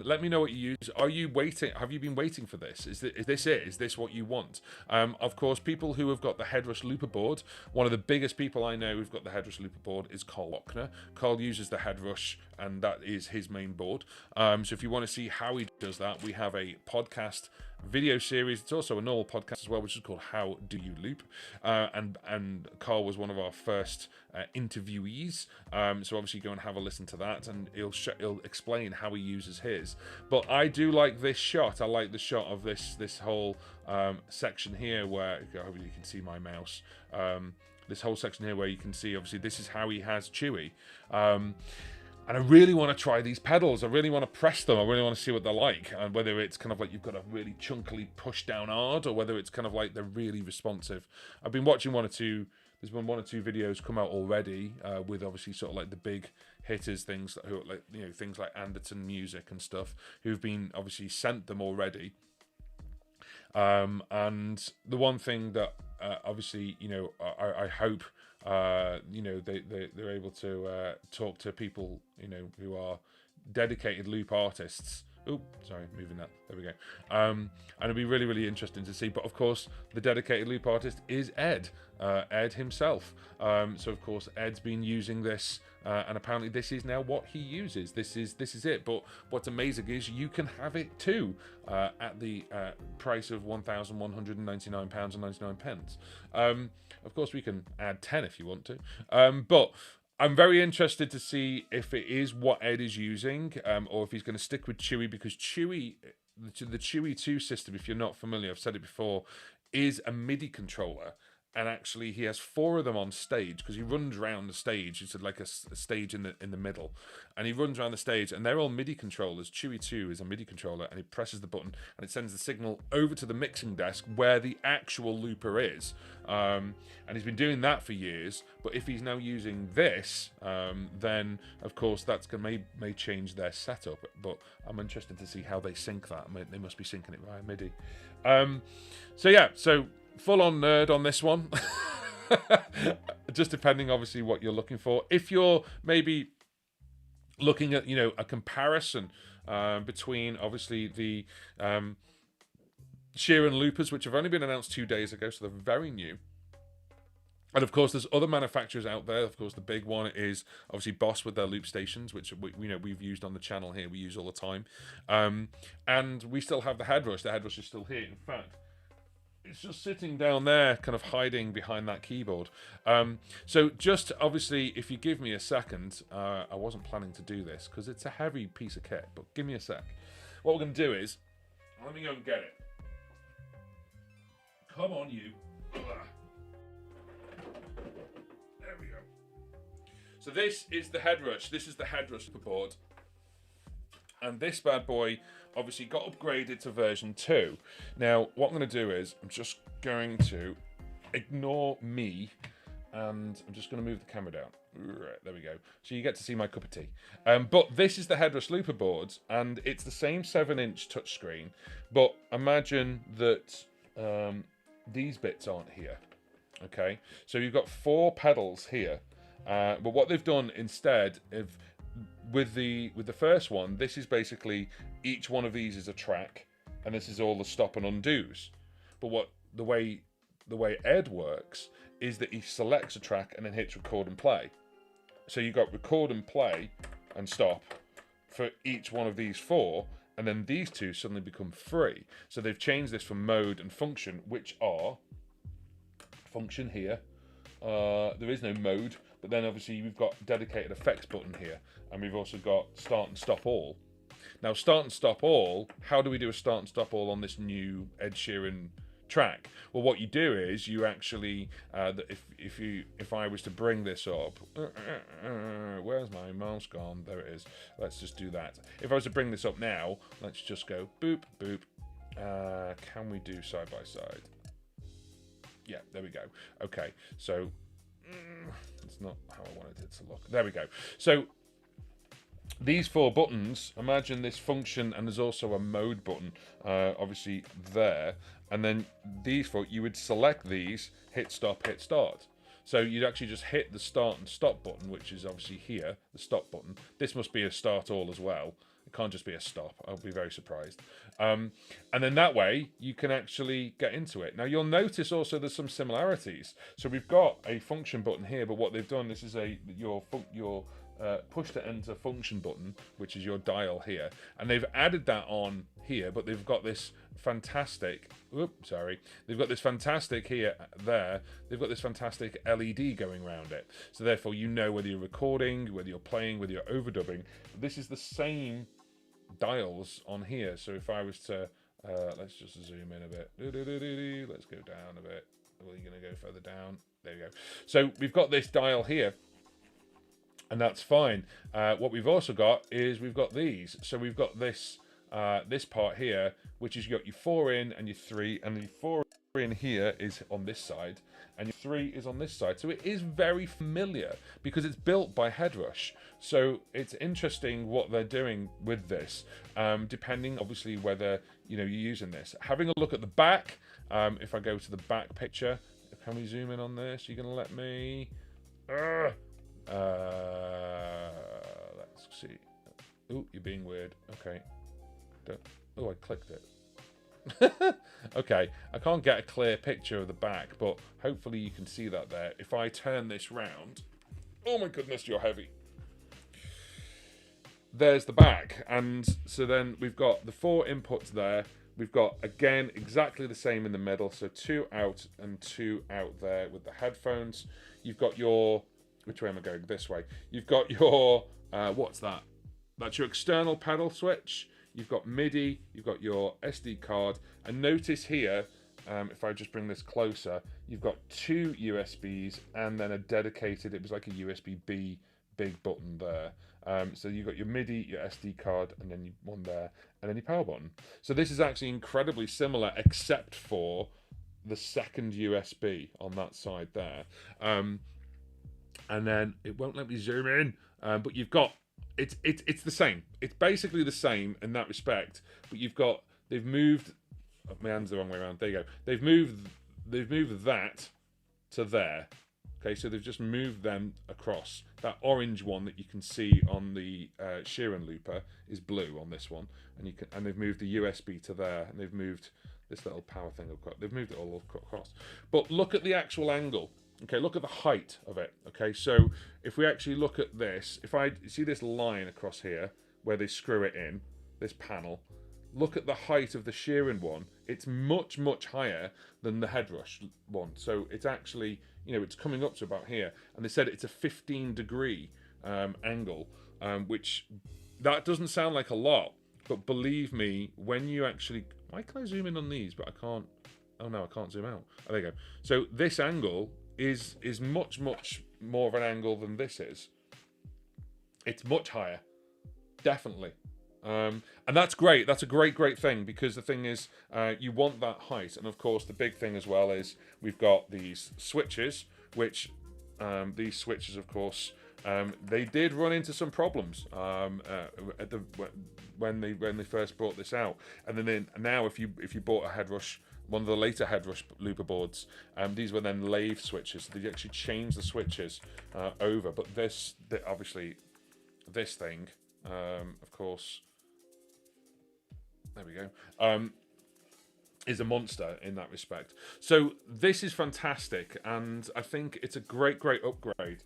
let me know what you use. Are you waiting? Have you been waiting for this? Is this it? Is this what you want? Of course, people who have got the Headrush Looper board. One of the biggest people I know who've got the Headrush Looper board is Carl Lochner. Carl uses the Headrush, and that is his main board. So if you want to see how he does that, we have a podcast video series. It's also a normal podcast as well, which is called How Do You Loop? And Carl was one of our first interviewees. So obviously go and have a listen to that, and he'll explain how he uses his. But I do like this shot. I like the shot of this whole section here where hopefully you can see my mouse. This whole section here where you can see obviously this is how he has Chewie. And I really want to try these pedals. I really want to press them. I really want to see what they're like. And whether it's kind of like you've got to really chunkily push down hard, or whether it's kind of like they're really responsive. I've been watching there's been one or two videos come out already with obviously sort of like the big hitters, things like Anderton Music and stuff, who've been obviously sent them already. And the one thing that obviously, I hope they're able to talk to people who are dedicated loop artists. Oh, sorry, moving that. There we go. And it'll be really, really interesting to see. But of course, the dedicated loop artist is Ed himself. So of course, Ed's been using this, and apparently this is now what he uses. This is it. But what's amazing is you can have it too at the price of £1,199.99. Of course, we can add 10 if you want to. But I'm very interested to see if it is what Ed is using, or if he's going to stick with Chewie, because Chewie, the Chewie 2 system, if you're not familiar, I've said it before, is a MIDI controller. And actually, he has 4 of them on stage, because he runs around the stage. It's like a stage in the middle, and he runs around the stage, and they're all MIDI controllers. Chewie 2 is a MIDI controller, and he presses the button, and it sends the signal over to the mixing desk where the actual looper is. And he's been doing that for years. But if he's now using this, then of course that's may change their setup. But I'm interested to see how they sync that. They must be syncing it via MIDI. So full on nerd on this one. Just depending obviously what you're looking for. If you're maybe looking at a comparison between obviously the Sheeran loopers, which have only been announced 2 days ago, so they're very new. And of course, there's other manufacturers out there. Of course, the big one is obviously Boss with their loop stations, which we've used on the channel here. We use all the time. And we still have the Headrush. The Headrush is still here. In fact, it's just sitting down there, kind of hiding behind that keyboard. So just obviously, if you give me a second, I wasn't planning to do this because it's a heavy piece of kit, but give me a sec. What we're going to do is, let me go and get it. Come on, you. There we go. So this is the Headrush. This is the Headrush board. And this bad boy obviously got upgraded to version 2. Now, what I'm going to do is, I'm just going to ignore me, and I'm just going to move the camera down. Right, there we go. So you get to see my cup of tea. But this is the Headrush Looper board, and it's the same 7-inch touchscreen, but imagine that these bits aren't here. Okay, so you've got 4 pedals here, but what they've done instead of with the first one, this is basically each one of these is a track, and this is all the stop and undos. But what the way Ed works is that he selects a track and then hits record and play. So you've got record and play and stop for each one of these 4, and then these 2 suddenly become free. So they've changed this from mode and function, which are function here. There is no mode, but then obviously we've got dedicated effects button here, and we've also got start and stop all. Now, start and stop all, how do we do a start and stop all on this new Ed Sheeran track? Well, what you do is you actually, if I was to bring this up, where's my mouse gone? There it is. Let's just do that. If I was to bring this up now, let's just go boop, boop. Can we do side by side? Yeah, there we go. Okay, so it's not how I wanted it to look. There we go. So these 4 buttons, imagine this function, and there's also a mode button, obviously there. And then these 4, you would select these, hit stop, hit start. So you'd actually just hit the start and stop button, which is obviously here, the stop button. This must be a start all as well. It can't just be a stop. I'll be very surprised. And then that way you can actually get into it. Now you'll notice also there's some similarities. So we've got a function button here, but what they've done, this is your push to enter function button, which is your dial here, and they've added that on here, but they've got this fantastic they've got this fantastic here there they've got this fantastic LED going around it, so therefore you know whether you're recording, whether you're playing, whether you're overdubbing. This is the same dials on here. So if I was to let's just zoom in a bit, let's go down a bit. Well, you're going to go further down. There you go. So we've got this dial here, and that's fine. What we've also got is we've got these. So we've got this this part here, which is you got your 4 in and your 3, and the 4 in here is on this side, and your 3 is on this side. So it is very familiar because it's built by Headrush. So it's interesting what they're doing with this, depending obviously whether you're using this. Having a look at the back, if I go to the back picture, can we zoom in on this? You're gonna let me? Let's see. Oh, you're being weird. Okay. Oh, I clicked it. Okay, I can't get a clear picture of the back, but hopefully you can see that there. If I turn this round, oh my goodness, you're heavy. There's the back, and so then we've got the 4 inputs there. We've got, again, exactly the same in the middle, so 2 out and 2 out there with the headphones. You've got your, which way am I going? This way. You've got your, what's that? That's your external pedal switch. You've got MIDI, you've got your SD card, and notice here, if I just bring this closer, you've got 2 USBs and then a dedicated, it was like a USB-B big button there. So you've got your MIDI, your SD card, and then one there, and then your power button. So this is actually incredibly similar, except for the second USB on that side there. And then it won't let me zoom in, but you've got, it's the same. It's basically the same in that respect, but they've moved, oh, my hand's the wrong way around, there you go. They've moved that to there. Okay, so they've just moved them across. That orange one that you can see on the Sheeran looper is blue on this one, and they've moved the USB to there, and they've moved this little power thing across. They've moved it all across. But look at the actual angle. Okay, look at the height of it. Okay, so if we actually look at this, if I see this line across here where they screw it in, this panel, look at the height of the Sheeran one. It's much, much higher than the Headrush one. So it's actually, you know, it's coming up to about here. And they said it's a 15-degree angle, which that doesn't sound like a lot. But believe me, when you actually... Why can I zoom in on these, but I can't... Oh, no, I can't zoom out. Oh, there you go. So this angle is much, much more of an angle than this is. It's much higher. Definitely. And that's great. That's a great thing, because the thing is, you want that height. And of course, the big thing as well is we've got these switches, which these switches, of course, they did run into some problems when they first brought this out. And then now, if you bought a Headrush, one of the later Headrush looper boards, these were then lathe switches. They actually changed the switches over. But obviously, this thing, of course. There we go. Is a monster in that respect. So this is fantastic, and I think it's a great upgrade.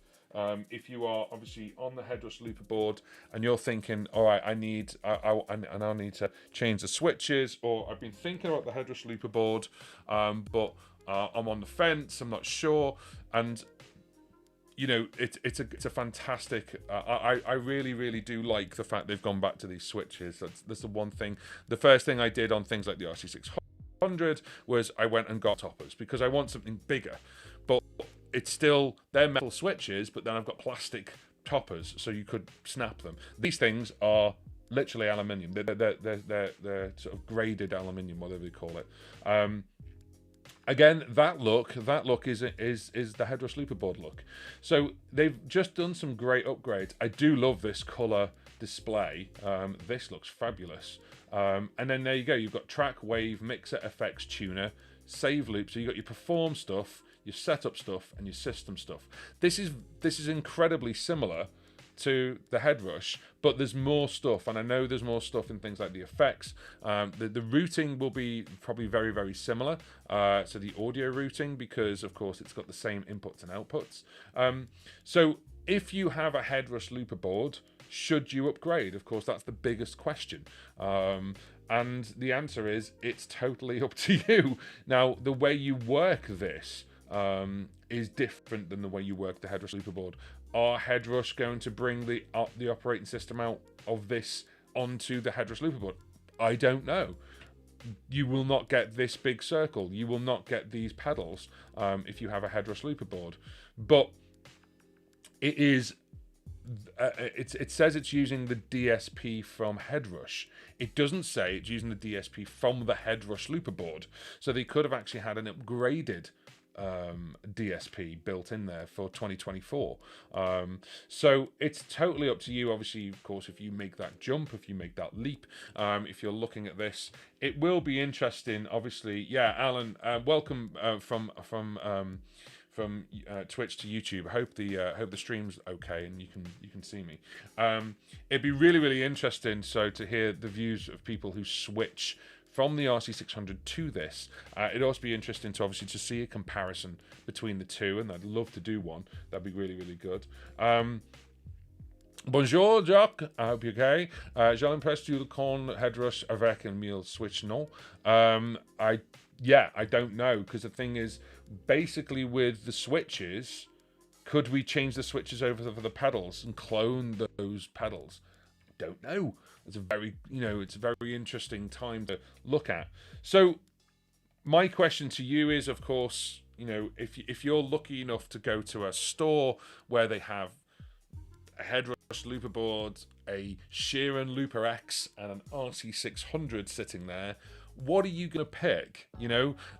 If you are obviously on the Headrush looper board and you're thinking, all right, I need to change the switches, or I've been thinking about the Headrush looper board, but I'm on the fence, I'm not sure, and you know, it's a fantastic. I really do like the fact they've gone back to these switches. That's the one thing. The first thing I did on things like the RC600 was I went and got toppers, because I want something bigger. But it's still, they're metal switches, but then I've got plastic toppers, so you could snap them. These things are literally aluminium. They're sort of graded aluminium, whatever you call it. Again, that look is the Headrush looper board look. So they've just done some great upgrades. I do love this color display. This looks fabulous. And then there you go. You've got track, wave, mixer, effects, tuner, save loop. So you've got your perform stuff, your setup stuff, and your system stuff. This is incredibly similar to the Headrush, but there's more stuff, and I know there's more stuff in things like the effects. The routing will be probably very similar to the audio routing, because of course it's got the same inputs and outputs. So if you have a Headrush looper board, should you upgrade? Of course, that's the biggest question. And the answer is, it's totally up to you. Now, the way you work this is different than the way you work the Headrush looper board. Are Headrush going to bring the operating system out of this onto the Headrush looper board? I don't know. You will not get this big circle. You will not get these pedals if you have a Headrush looper board. But it is. It says it's using the DSP from Headrush. It doesn't say it's using the DSP from the Headrush looper board. So they could have actually had an upgraded DSP built in there for 2024. So it's totally up to you. Obviously, of course, if you make that jump, if you make that leap, if you're looking at this, it will be interesting. Obviously, yeah, Alan, welcome from Twitch to YouTube. I hope the stream's okay and you can see me. It'd be really interesting to hear the views of people who switch from the RC600 to this. It'd also be interesting to obviously to see a comparison between the two, and I'd love to do one. That'd be really good. Bonjour, Jacques. I hope you're okay. J'ai l'impression le con Headrush avec un mille switch, non? I don't know, because the thing is, basically with the switches, could we change the switches over for the pedals and clone those pedals? Don't know. It's a very interesting time to look at. So my question to you is, of course, if you're lucky enough to go to a store where they have a Headrush looper board, a Sheeran Looper X, and an RC600 sitting there, what are you going to pick?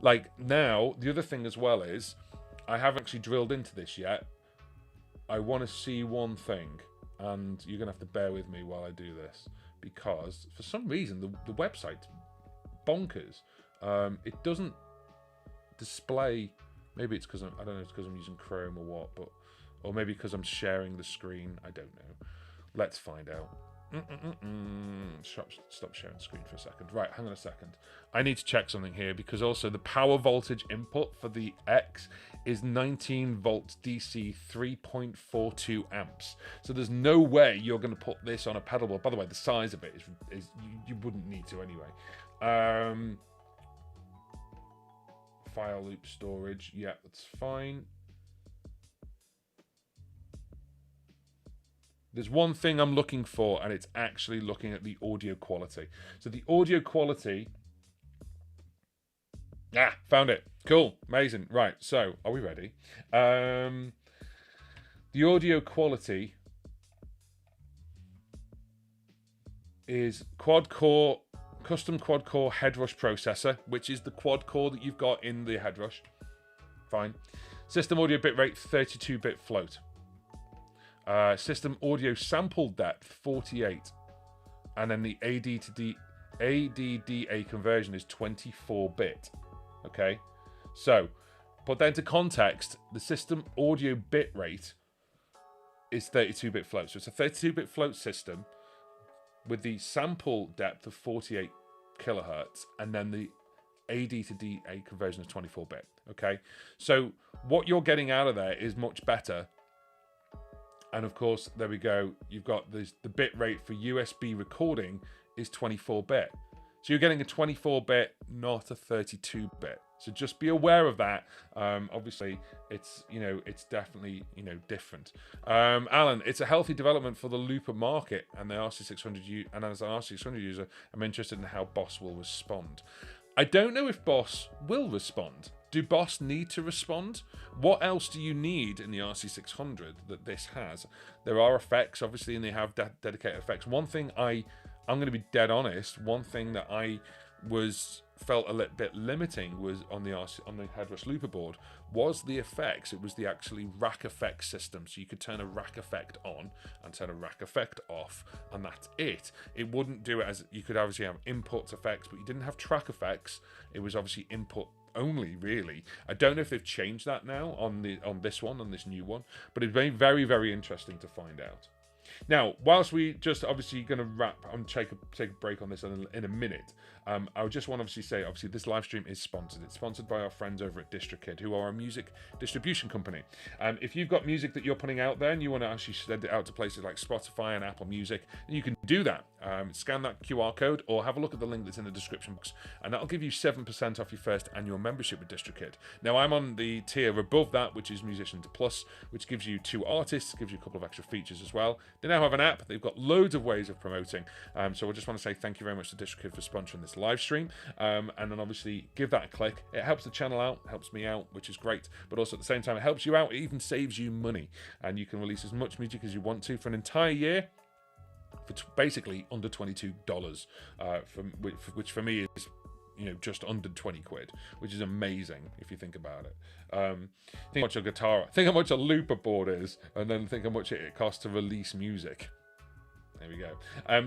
Like now, the other thing as well is, I haven't actually drilled into this yet. I want to see one thing, and you're going to have to bear with me while I do this, because for some reason the website's bonkers. It doesn't display. Maybe it's because I don't know. It's because I'm using Chrome or what, or maybe because I'm sharing the screen. I don't know. Let's find out. Stop sharing screen for a second. Right, hang on a second. I need to check something here, because also the power voltage input for the X is 19 volts DC, 3.42 amps. So there's no way you're going to put this on a pedal board. By the way, the size of it is you wouldn't need to anyway. File loop storage, yeah, that's fine. There's one thing I'm looking for, and it's actually looking at the audio quality. So the audio quality... found it. Cool. Amazing. Right, so are we ready? The audio quality is quad-core, custom quad-core headrush processor, which is the quad-core that you've got in the headrush. Fine. System audio bitrate, 32-bit float. System audio sample depth, 48. And then the ADDA conversion is 24-bit. Okay? So, put that into context, the system audio bitrate is 32-bit float. So it's a 32-bit float system with the sample depth of 48 kilohertz, and then the AD to DA conversion is 24-bit. Okay? So what you're getting out of there is much better. And of course, there we go. You've got the bit rate for USB recording is 24-bit. So you're getting a 24-bit, not a 32-bit. So just be aware of that. Obviously, it's definitely different. Alan, it's a healthy development for the looper market and the RC600. And as an RC600 user, I'm interested in how Boss will respond. I don't know if Boss will respond. Do Boss need to respond? What else do you need in the RC600 that this has? There are effects, obviously, and they have dedicated effects. One thing I'm going to be dead honest. One thing that I felt a little bit limiting was on the headrush looper board was the effects. It was the actually rack effect system, so you could turn a rack effect on and turn a rack effect off, and that's it. It wouldn't do it as you could obviously have input effects, but you didn't have track effects. It was obviously input only, really. I don't know if they've changed that now on this new one, but it's very, very, very interesting to find out. Now, whilst we just obviously going to wrap and take a break on this in a minute, I just want to obviously say, obviously, this live stream is sponsored. It's sponsored by our friends over at DistroKid, who are a music distribution company. If you've got music that you're putting out there and you want to actually send it out to places like Spotify and Apple Music, then you can do that. Scan that QR code or have a look at the link that's in the description box, and that'll give you 7% off your first annual membership with DistroKid. Now, I'm on the tier above that, which is Musicians Plus, which gives you 2 artists, gives you a couple of extra features as well. They now have an app. They've got loads of ways of promoting. So I just want to say thank you very much to DistroKid for sponsoring this live stream. And then obviously give that a click. It helps the channel out, helps me out, which is great. But also at the same time, it helps you out. It even saves you money. And you can release as much music as you want to for an entire year for basically under $22, which for me is just under 20 quid, which is amazing if you think about it. Think how much a guitar, think how much a looper board is, and then think how much it costs to release music. There we go.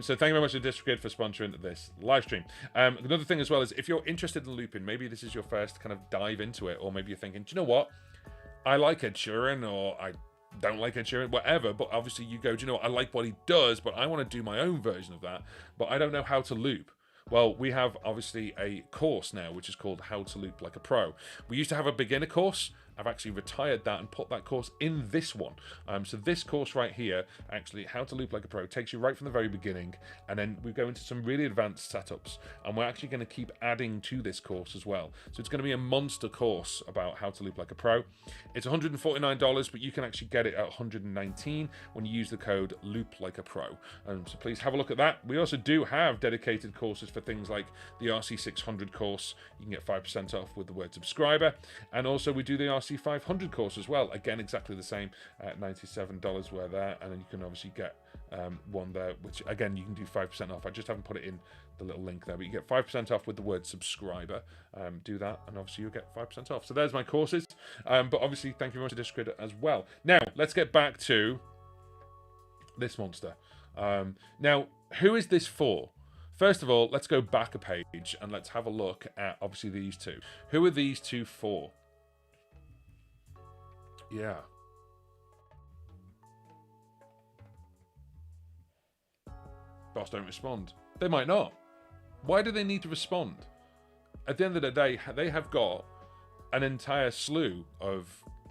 So thank you very much to DistroKid for sponsoring this live stream. Another thing as well is if you're interested in looping, maybe this is your first kind of dive into it, or maybe you're thinking, do you know what? I like Ed Sheeran, or I don't like Ed Sheeran, whatever, but obviously you go, do you know what? I like what he does, but I want to do my own version of that, but I don't know how to loop. Well, we have obviously a course now, which is called How to Loop Like a Pro. We used to have a beginner course. I've actually retired that and put that course in this one. So this course right here, actually, How to Loop Like a Pro, takes you right from the very beginning, and then we go into some really advanced setups, and we're actually going to keep adding to this course as well. So it's going to be a monster course about how to loop like a pro. It's $149, but you can actually get it at $119 when you use the code LoopLikeAPro. So please have a look at that. We also do have dedicated courses for things like the RC600 course. You can get 5% off with the word subscriber, and also we do the RC500 course as well. Again, exactly the same at $97 we're there, and then you can obviously get one there, which again you can do 5% off. I just haven't put it in the little link there, but you get 5% off with the word subscriber. Do that, and obviously you'll get 5% off. So there's my courses. But obviously, thank you very much to DistroKid as well. Now let's get back to this monster. Now, who is this for? First of all, let's go back a page and let's have a look at obviously these two. Who are these two for? Yeah. Boss don't respond. They might not. Why do they need to respond? At the end of the day, they have got an entire slew of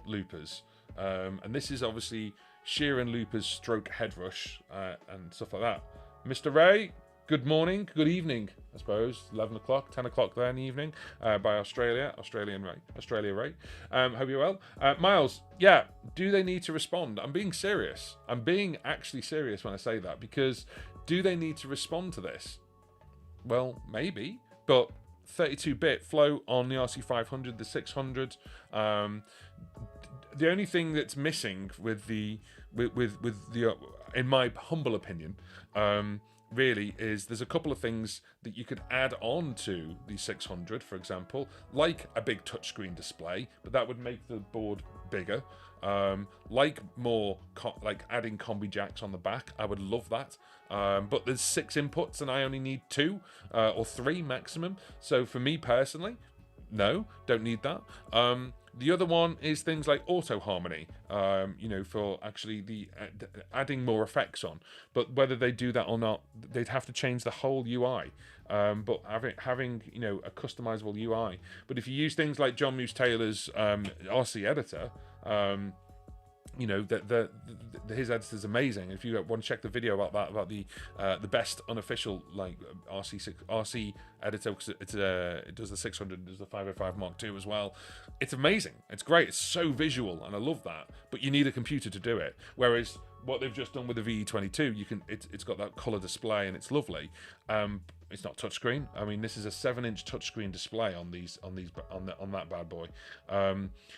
loopers. And this is obviously Sheeran loopers stroke head rush and stuff like that. Mr. Ray, good morning, good evening, I suppose. 11 o'clock, 10 o'clock there in the evening by Australia Ray. Hope you're well. Miles, yeah, do they need to respond? I'm being serious. I'm being actually serious when I say that, because do they need to respond to this? Well, maybe, but 32-bit flow on the RC500, the 600. The only thing that's missing with the in my humble opinion, really is there's a couple of things that you could add on to the 600, for example, like a big touchscreen display, but that would make the board bigger. Like adding combi jacks on the back, I would love that. But there's 6 inputs and I only need 2 or 3 maximum. So for me personally, no, don't need that. The other one is things like auto harmony, for actually adding more effects on. But whether they do that or not, they'd have to change the whole UI. But having a customizable UI. But if you use things like John Moose Taylor's RC editor, his editor is amazing. If you want to check the video about that, about the best unofficial RC editor, because it does the 600, it does the 505 Mark II as well. It's amazing. It's great. It's so visual, and I love that. But you need a computer to do it. Whereas what they've just done with the VE22, it's got that color display and it's lovely. It's not touchscreen. I mean, this is a 7-inch touchscreen display on that bad boy.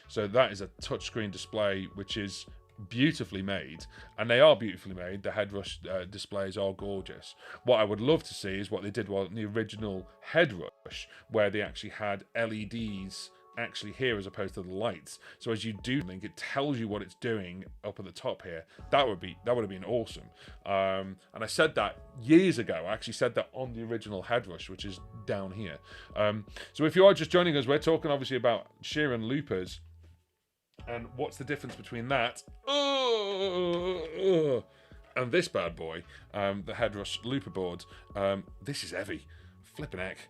So that is a touchscreen display which is beautifully made, and they are beautifully made. The headrush displays are gorgeous. What I would love to see is what they did in the original headrush, where they actually had LEDs actually here as opposed to the lights. So as you do think, it tells you what it's doing up at the top here. That would have been awesome. And I said that years ago. I actually said that on the original headrush, which is down here. So if you are just joining us, we're talking obviously about Sheeran loopers. And what's the difference between that and this bad boy, the headrush looper board? This is heavy, flipping heck.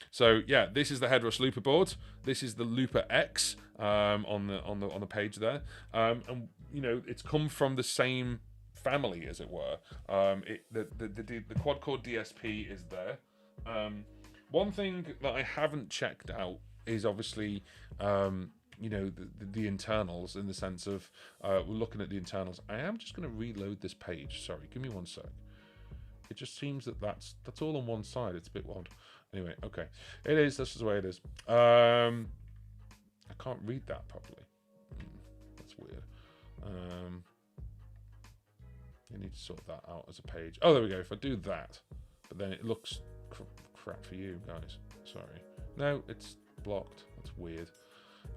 So yeah, this is the headrush looper board. This is the Looper X on the page there, and it's come from the same family, as it were. The quad core DSP is there. One thing that I haven't checked out is obviously the internals, in the sense of we're looking at the internals. I am just going to reload this page. Sorry, give me one sec. It just seems that's all on one side. It's a bit odd. Anyway, okay. It is. This is the way it is. I can't read that properly. That's weird. You need to sort that out as a page. Oh, there we go. If I do that, but then it looks crap for you guys. Sorry. No, it's blocked. That's weird.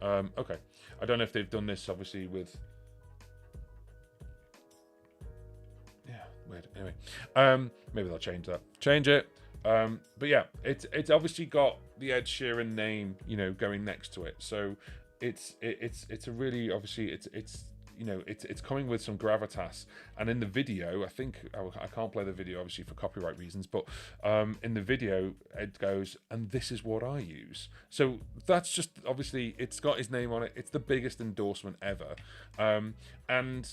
Okay. I don't know if they've done this, obviously, with... Yeah, weird. Anyway, maybe they'll change that. Change it. But yeah, it's obviously got the Ed Sheeran name, going next to it. So it's a really, obviously it's coming with some gravitas. And in the video, I think I can't play the video obviously for copyright reasons, but in the video it goes, and this is what I use. So that's just, obviously it's got his name on it. It's the biggest endorsement ever. And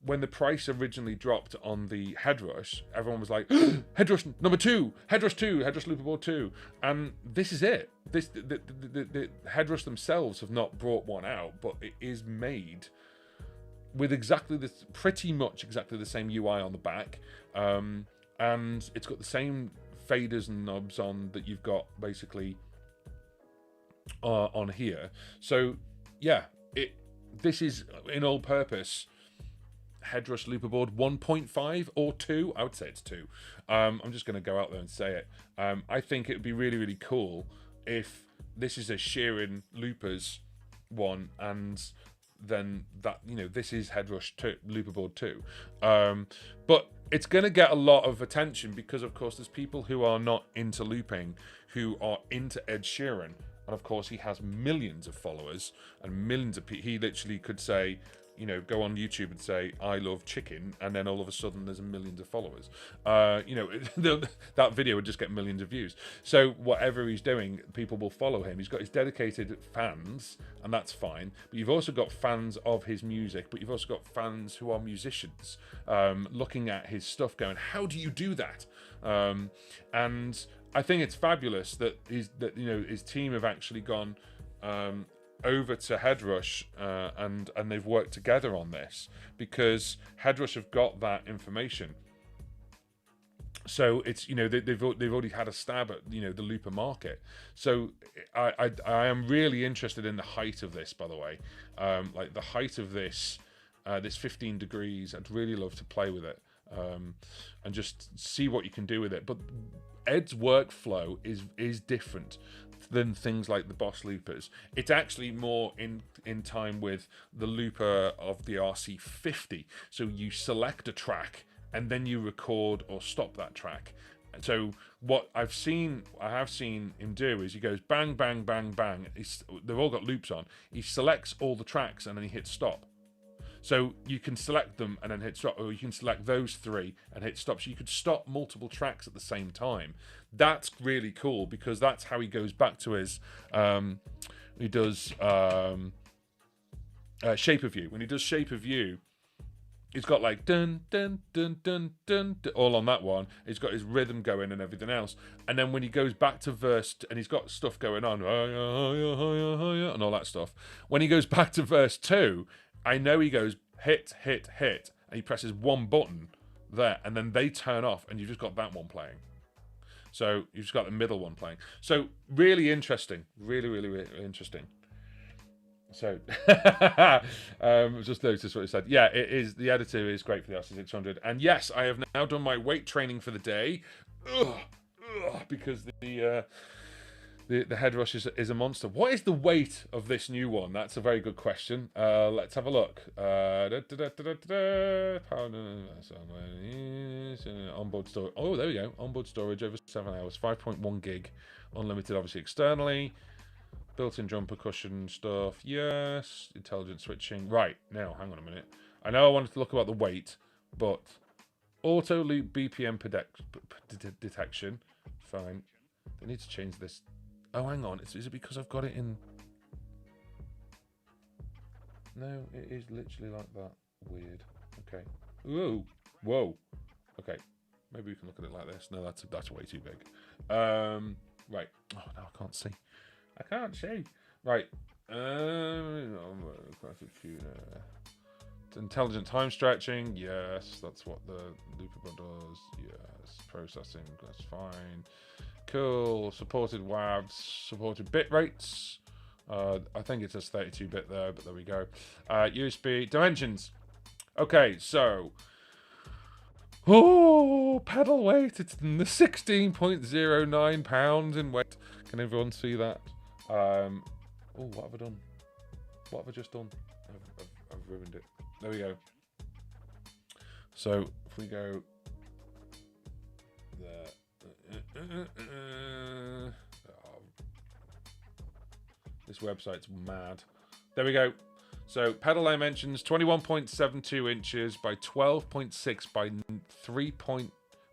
when the price originally dropped on the headrush, everyone was like, headrush number 2, headrush looper board 2. And this is it. The headrush themselves have not brought one out, but it is made with pretty much exactly the same UI on the back. And it's got the same faders and knobs on that you've got basically on here. So yeah, this is in all purpose headrush looper board 1.5 or 2. I would say it's 2. I'm just going to go out there and say it. I think it would be really, really cool if this is a Sheeran loopers one, and then that, this is headrush 2, looper board 2. But it's going to get a lot of attention because, of course, there's people who are not into looping who are into Ed Sheeran, and of course he has millions of followers and millions of people. He literally could say, you know, go on YouTube and say I love chicken, and then all of a sudden there's millions of followers. You know, that video would just get millions of views. So whatever he's doing, people will follow him. He's got his dedicated fans, and that's fine. But you've also got fans of his music, but you've also got fans who are musicians, looking at his stuff, going, "How do you do that?" And I think it's fabulous that his team have actually gone over to Headrush and they've worked together on this, because Headrush have got that information. So it's, you know, they've already had a stab at, you know, the looper market. So I am really interested in the height of this, by the way, like the height of this 15 degrees. I'd really love to play with it and just see what you can do with it. But Ed's workflow is different than things like the Boss loopers. It's actually more in time with the looper of the RC50. So you select a track and then you record or stop that track. So what I have seen him do is he goes bang, bang, bang, bang. They've all got loops on. He selects all the tracks and then he hits stop. So you can select them and then hit stop, or you can select those three and hit stop. So you could stop multiple tracks at the same time. That's really cool, because that's how he goes back to his, he does Shape of You. When he does Shape of You, he's got like dun, dun, dun, dun, dun, dun, all on that one. He's got his rhythm going and everything else. And then when he goes back to verse, and he's got stuff going on, and all that stuff. When he goes back to verse 2, I know he goes hit, hit, hit, and he presses one button there, and then they turn off, and you've just got that one playing. So you've just got the middle one playing. So really interesting, really, really, really interesting. So just noticed what he said. Yeah, it is. The editor is great for the RC600, and yes, I have now done my weight training for the day. Because the Headrush is a monster. What is the weight of this new one? That's a very good question. Let's have a look. Onboard storage. Oh, there we go. Onboard storage over 7 hours. 5.1 gig. Unlimited, obviously, externally. Built-in jumper cushion stuff. Yes. Intelligent switching. Right. Now, hang on a minute. I know I wanted to look about the weight, but auto loop BPM detection. Fine. They need to change this. Oh, hang on. Is it because I've got it in? No, it is literally like that. Weird. Okay. Whoa. Whoa. Okay. Maybe we can look at it like this. No, that's way too big. Right. Oh, no, I can't see. I can't see. Right. Intelligent time stretching. Yes, that's what the looper does. Yes. Processing. That's fine. Cool. Supported WAVs, supported bit rates. I think it says 32-bit there, but there we go. USB dimensions. Okay, so pedal weight. It's in the 16.09 pounds in weight. Can everyone see that? What have I done? What have I just done? I've ruined it. There we go. So if we go there. This website's mad. There we go. So pedal dimensions 21.72 inches by 12.6 by 3.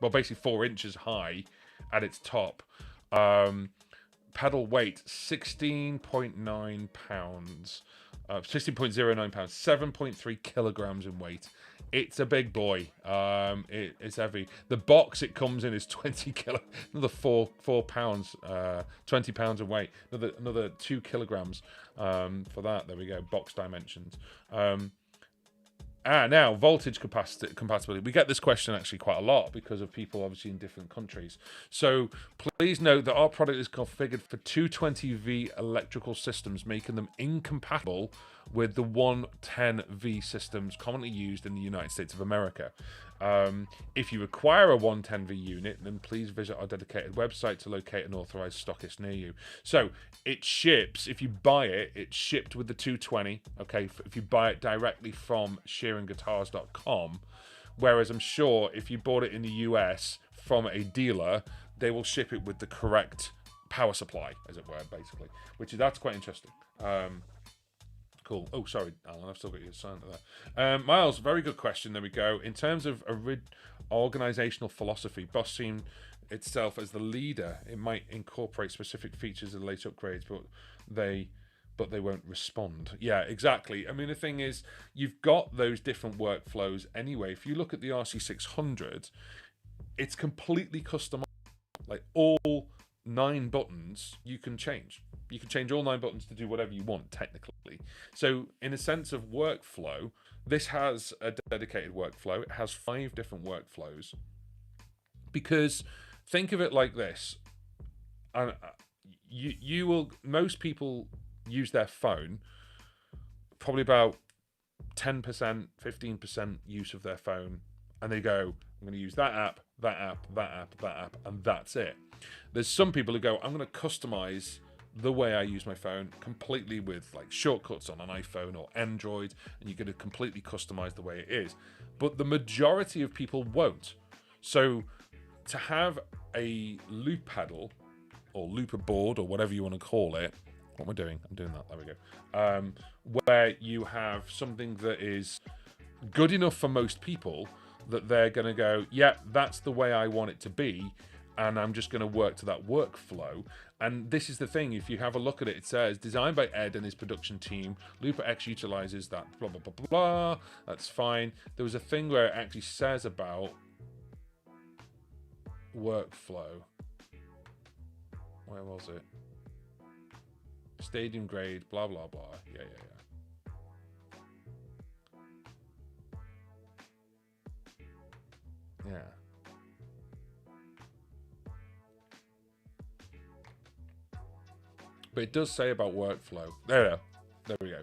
Well, basically 4 inches high at its top. Pedal weight 16.9 pounds. 16.09 pounds, 7.3 kilograms in weight. It's a big boy. It's heavy. The box it comes in is 20 kilo, another 4 pounds, 20 pounds in weight. Another 2 kilograms for that. There we go. Box dimensions. Now voltage compatibility. We get this question actually quite a lot because of people obviously in different countries. So please note that our product is configured for 220V electrical systems, making them incompatible with the 110V systems commonly used in the United States of America. If you require a 110V unit, then please visit our dedicated website to locate an authorized stockist near you. So it ships, if you buy it, it's shipped with the 220. Okay, if you buy it directly from SheeranGuitars.com, whereas I'm sure if you bought it in the US from a dealer, they will ship it with the correct power supply, as it were, basically. That's quite interesting. Cool. Oh, sorry, Alan. I've still got your sign there. Miles, very good question. There we go. In terms of organizational philosophy, Boss seen itself as the leader. It might incorporate specific features of the latest upgrades, but they won't respond. Yeah, exactly. I mean, the thing is, you've got those different workflows anyway. If you look at the RC600, it's completely customized. Like all 9 buttons, you can change. You can change all 9 buttons to do whatever you want, technically. So in a sense of workflow, this has a dedicated workflow. It has 5 different workflows. Because think of it like this. Most people use their phone, probably about 10%, 15% use of their phone, and they go, I'm going to use that app, that app, that app, that app, and that's it. There's some people who go, I'm going to customize the way I use my phone completely with like shortcuts on an iPhone or Android, and you're going to completely customize the way it is. But the majority of people won't. So to have a loop pedal or looper board or whatever you want to call it, what am I doing? I'm doing that. There we go. Where you have something that is good enough for most people that they're going to go, yeah, that's the way I want it to be, and I'm just going to work to that workflow. And this is the thing, if you have a look at it, it says, designed by Ed and his production team, Looper X utilizes that blah, blah, blah, blah. That's fine. There was a thing where it actually says about workflow. Where was it? Stadium grade, blah, blah, blah. Yeah. Yeah. But it does say about workflow. There we go.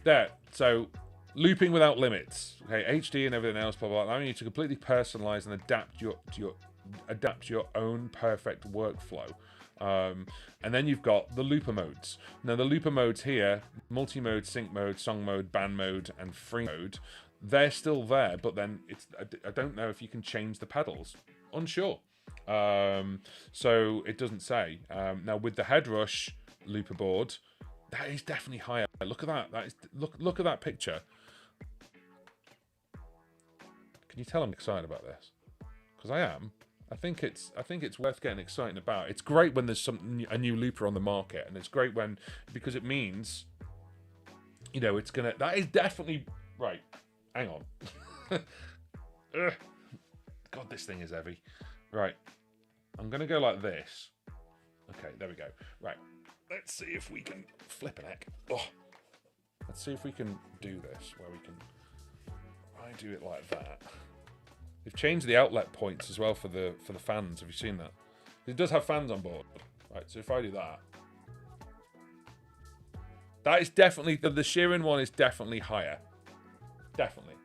There. So looping without limits. Okay, HD and everything else, blah blah. Allowing you to completely personalize and adapt your own perfect workflow. And then you've got the looper modes. Now the looper modes here, multi-mode, sync mode, song mode, band mode, and free mode, they're still there, but then I don't know if you can change the pedals. Unsure. So it doesn't say. Now with the Headrush looper board, that is definitely higher. Look at that. Look at that picture. Can you tell I'm excited about this? Because I am. I think it's worth getting excited about. It's great when there's a new looper on the market, and it's great because it means, you know, it's gonna. That is definitely right. Hang on. God, this thing is heavy. Right, I'm gonna go like this. Okay, there we go. Right, let's see if we can flip an heck. Oh, let's see if we can do this where we can. I do it like that. They've changed the outlet points as well for the fans. Have you seen that? It does have fans on board. Right, so if I do that, that is definitely the Sheeran one is definitely higher. Definitely.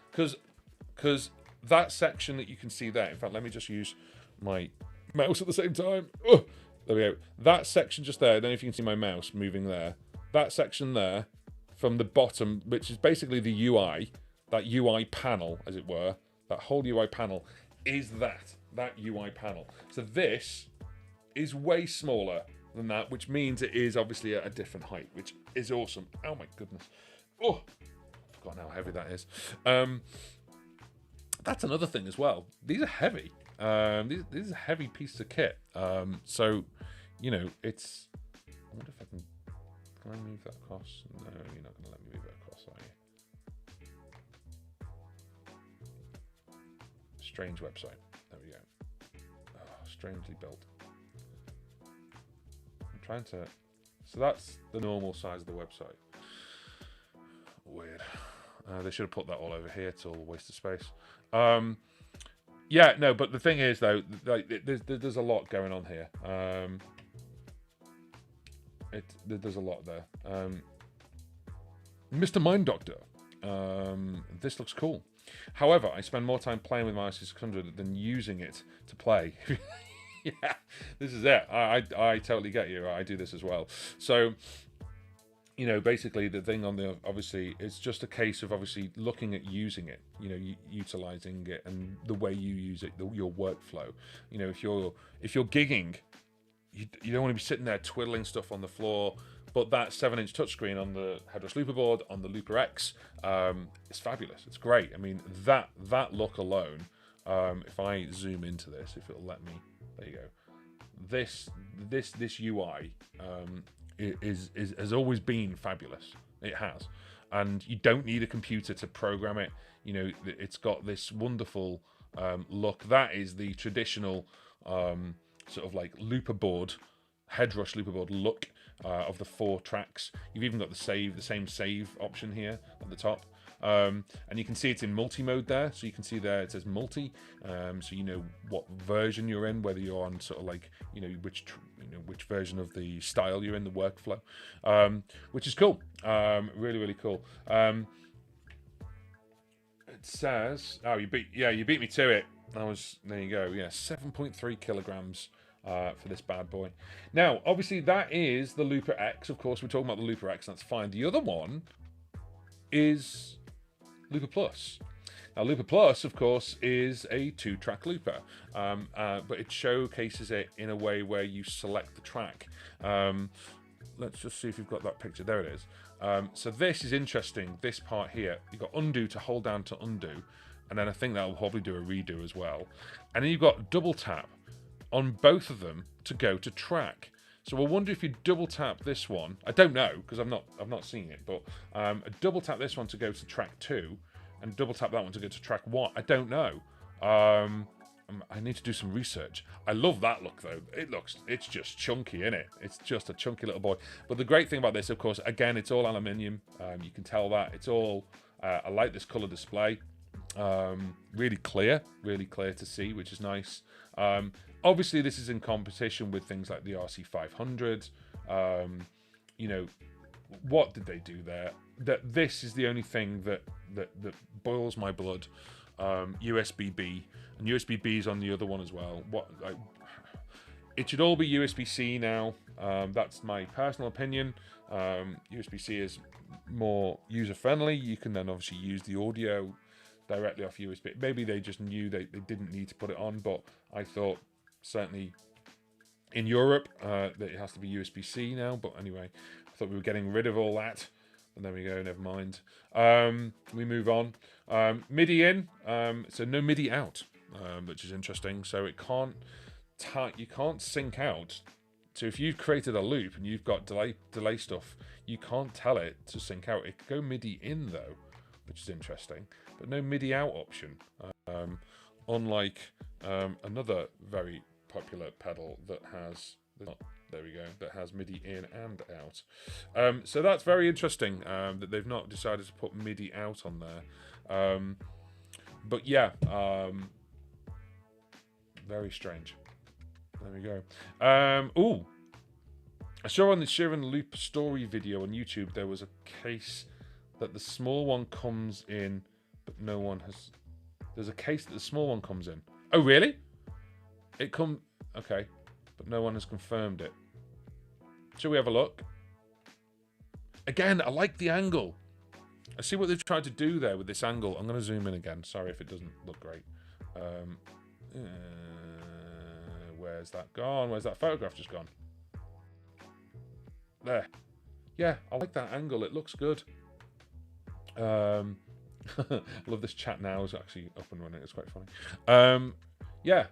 Because that section that you can see there. In fact, let me just use my mouse at the same time. Oh, there we go. That section just there. I don't know if you can see my mouse moving there. That section there from the bottom, which is basically the UI. That UI panel, as it were, that whole UI panel is that UI panel. So this is way smaller than that, which means it is obviously at a different height, which is awesome. Oh my goodness. Oh, I forgot how heavy that is. That's another thing as well. These are heavy. These are heavy pieces of kit. So, you know, it's... I wonder if I can I move that across? No, you're not going to let me move it across, are you? Strange website. There we go. Oh, strangely built. I'm trying to... So that's the normal size of the website. Weird. They should have put that all over here. It's all a waste of space. Yeah, no, but the thing is, though, like, there's a lot going on here. There's a lot there. Mr. Mind Doctor. This looks cool. However, I spend more time playing with my RC600 than using it to play. Yeah, this is it. I totally get you. I do this as well. So, you know, basically the thing on the, obviously, it's just a case of obviously looking at using it, you know, utilizing it and the way you use it, your workflow. You know, if you're gigging, you don't want to be sitting there twiddling stuff on the floor, But that 7-inch touchscreen on the headrush looper board, on the Looper X, is fabulous. It's great. I mean, that look alone, if I zoom into this, if it'll let me, there you go. This UI has always been fabulous. It has. And you don't need a computer to program it. You know, it's got this wonderful look. That is the traditional sort of like looper board, headrush looper board look of the 4 tracks. You've even got the same save option here at the top. And you can see it's in multi-mode there. So you can see there it says multi. So you know what version you're in, whether you're on sort of like, you know, which version of the style you're in, the workflow, which is cool. Really, really cool. It says, oh, you beat me to it. There you go. Yeah, 7.3 kilograms for this bad boy. Now, obviously, that is the Looper X. Of course, we're talking about the Looper X. That's fine. The other one is Looper Plus. Now, Looper Plus, of course, is a 2-track looper, but it showcases it in a way where you select the track. Let's just see if you've got that picture. There it is. So this is interesting, this part here. You've got undo to hold down to undo, and then I think that will probably do a redo as well. And then you've got double tap on both of them to go to track. So I wonder if you double tap this one. I don't know, because I've not seen it, but double tap this one to go to track 2, and double tap that one to go to track 1. I don't know. I need to do some research. I love that look though. It's just chunky, isn't it? It's just a chunky little boy. But the great thing about this, of course, again, it's all aluminium. You can tell that it's all. I like this color display. Really clear to see, which is nice. Obviously, this is in competition with things like the RC500. You know, what did they do there? This is the only thing that boils my blood. USB-B, and USB-B is on the other one as well. It should all be USB-C now. That's my personal opinion. USB-C is more user-friendly. You can then obviously use the audio directly off USB. Maybe they just knew they didn't need to put it on, but I thought certainly in Europe that it has to be USB-C now. But anyway, I thought we were getting rid of all that. And there we go, never mind. We move on. MIDI in, so no MIDI out, which is interesting. So it you can't sync out. So if you've created a loop and you've got delay stuff, you can't tell it to sync out. It could go MIDI in though, which is interesting, but no MIDI out option. Unlike another very popular pedal that has. There we go. That has MIDI in and out. So that's very interesting that they've not decided to put MIDI out on there. But yeah, very strange. There we go. Ooh, I saw on the Sheeran Loop story video on YouTube there was a case that the small one comes in, but no one has. There's a case that the small one comes in. Oh really? Okay. But no one has confirmed it. Shall we have a look? Again, I like the angle. I see what they've tried to do there with this angle. I'm going to zoom in again. Sorry if it doesn't look great. Where's that gone? Where's that photograph just gone? There. Yeah, I like that angle. It looks good. I love this chat now. It's actually up and running. It's quite funny. Yeah.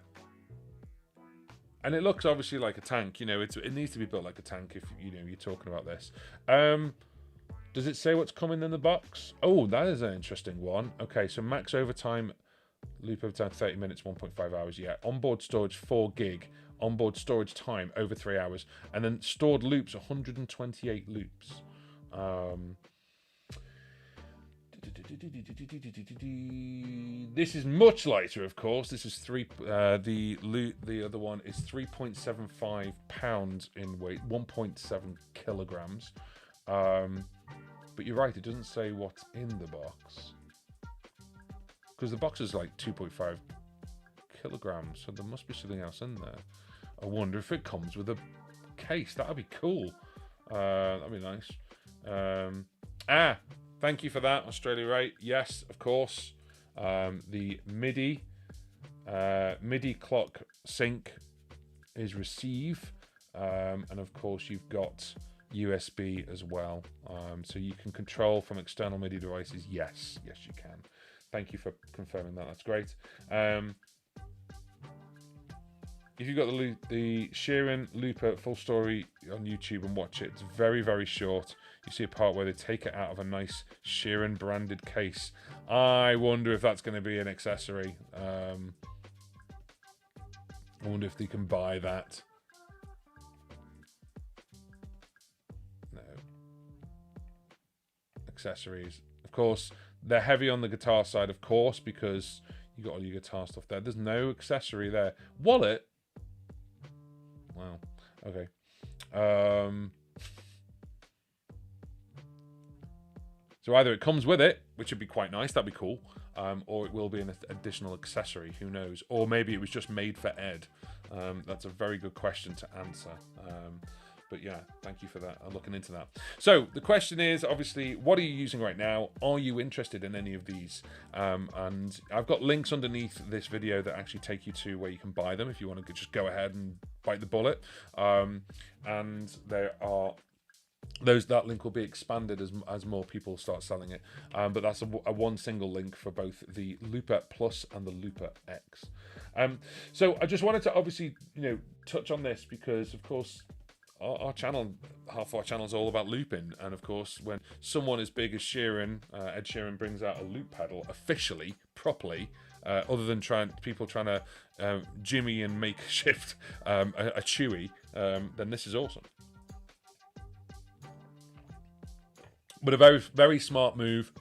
And it looks obviously like a tank, you know, it needs to be built like a tank if, you know, you're talking about this. Does it say what's coming in the box? Oh, that is an interesting one. Okay, so max overtime, loop overtime 30 minutes, 1.5 hours, yeah. Onboard storage 4 gig, onboard storage time over 3 hours, and then stored loops 128 loops. This is much lighter, of course. This is the other one is 3.75 pounds in weight, 1.7 kilograms. But you're right, it doesn't say what's in the box, because the box is like 2.5 kilograms, so there must be something else in there. I wonder if it comes with a case. That'd be cool. That'd be nice. Thank you for that, Australia Ray. Yes, of course. The MIDI clock sync is receive, and of course you've got USB as well. So you can control from external MIDI devices. Yes, you can. Thank you for confirming that. That's great. If you've got the Sheeran Looper full story on YouTube and watch it, it's very, very short. You see a part where they take it out of a nice Sheeran branded case. I wonder if that's going to be an accessory. I wonder if they can buy that. No. Accessories. Of course, they're heavy on the guitar side, of course, because you got all your guitar stuff there. There's no accessory there. Wallet. Wow. Okay. So either it comes with it, which would be quite nice, that'd be cool, or it will be an additional accessory, who knows? Or maybe it was just made for Ed. That's a very good question to answer. But yeah, thank you for that. I'm looking into that. So the question is, obviously, what are you using right now? Are you interested in any of these? And I've got links underneath this video that actually take you to where you can buy them if you want to just go ahead and bite the bullet. And there are that link will be expanded as more people start selling it. But that's a one single link for both the Looper Plus and the Looper X. So I just wanted to obviously, touch on this because, of course, our channel, half our channel is all about looping, and of course, when someone as big as Sheeran, Ed Sheeran, brings out a loop pedal officially, properly, other than people trying to jimmy and make shift a Chewy, then this is awesome. But a very, very smart move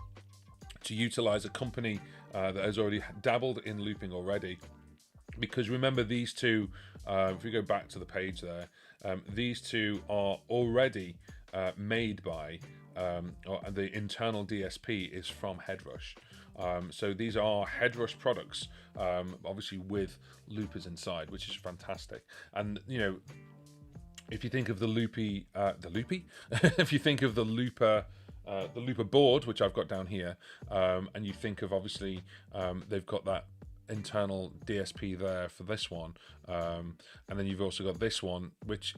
to utilize a company that has already dabbled in looping already. Because remember, these two, if we go back to the page there, these two are already made by, or the internal DSP is from Headrush. So these are Headrush products, obviously with loopers inside, which is fantastic. And, if you think of the loopy, if you think of the looper board, which I've got down here, and you think of, obviously, they've got that internal DSP there for this one, and then you've also got this one, which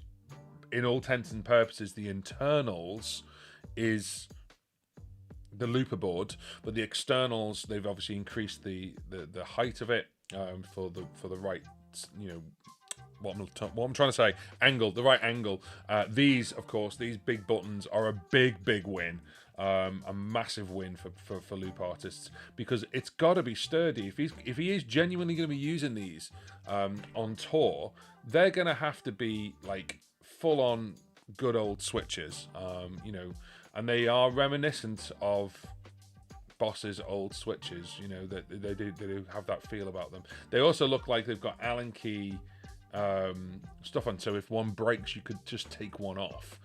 in all intents and purposes the internals is the looper board, but the externals, they've obviously increased the height of it for the right, what I'm trying to say, angle, the right angle. These, of course, these big buttons are a big win. A massive win for loop artists, because it's got to be sturdy. If he is genuinely going to be using these on tour, they're going to have to be like full on good old switches, and they are reminiscent of Boss's old switches. That they do have that feel about them. They also look like they've got Allen key stuff on, so if one breaks, you could just take one off.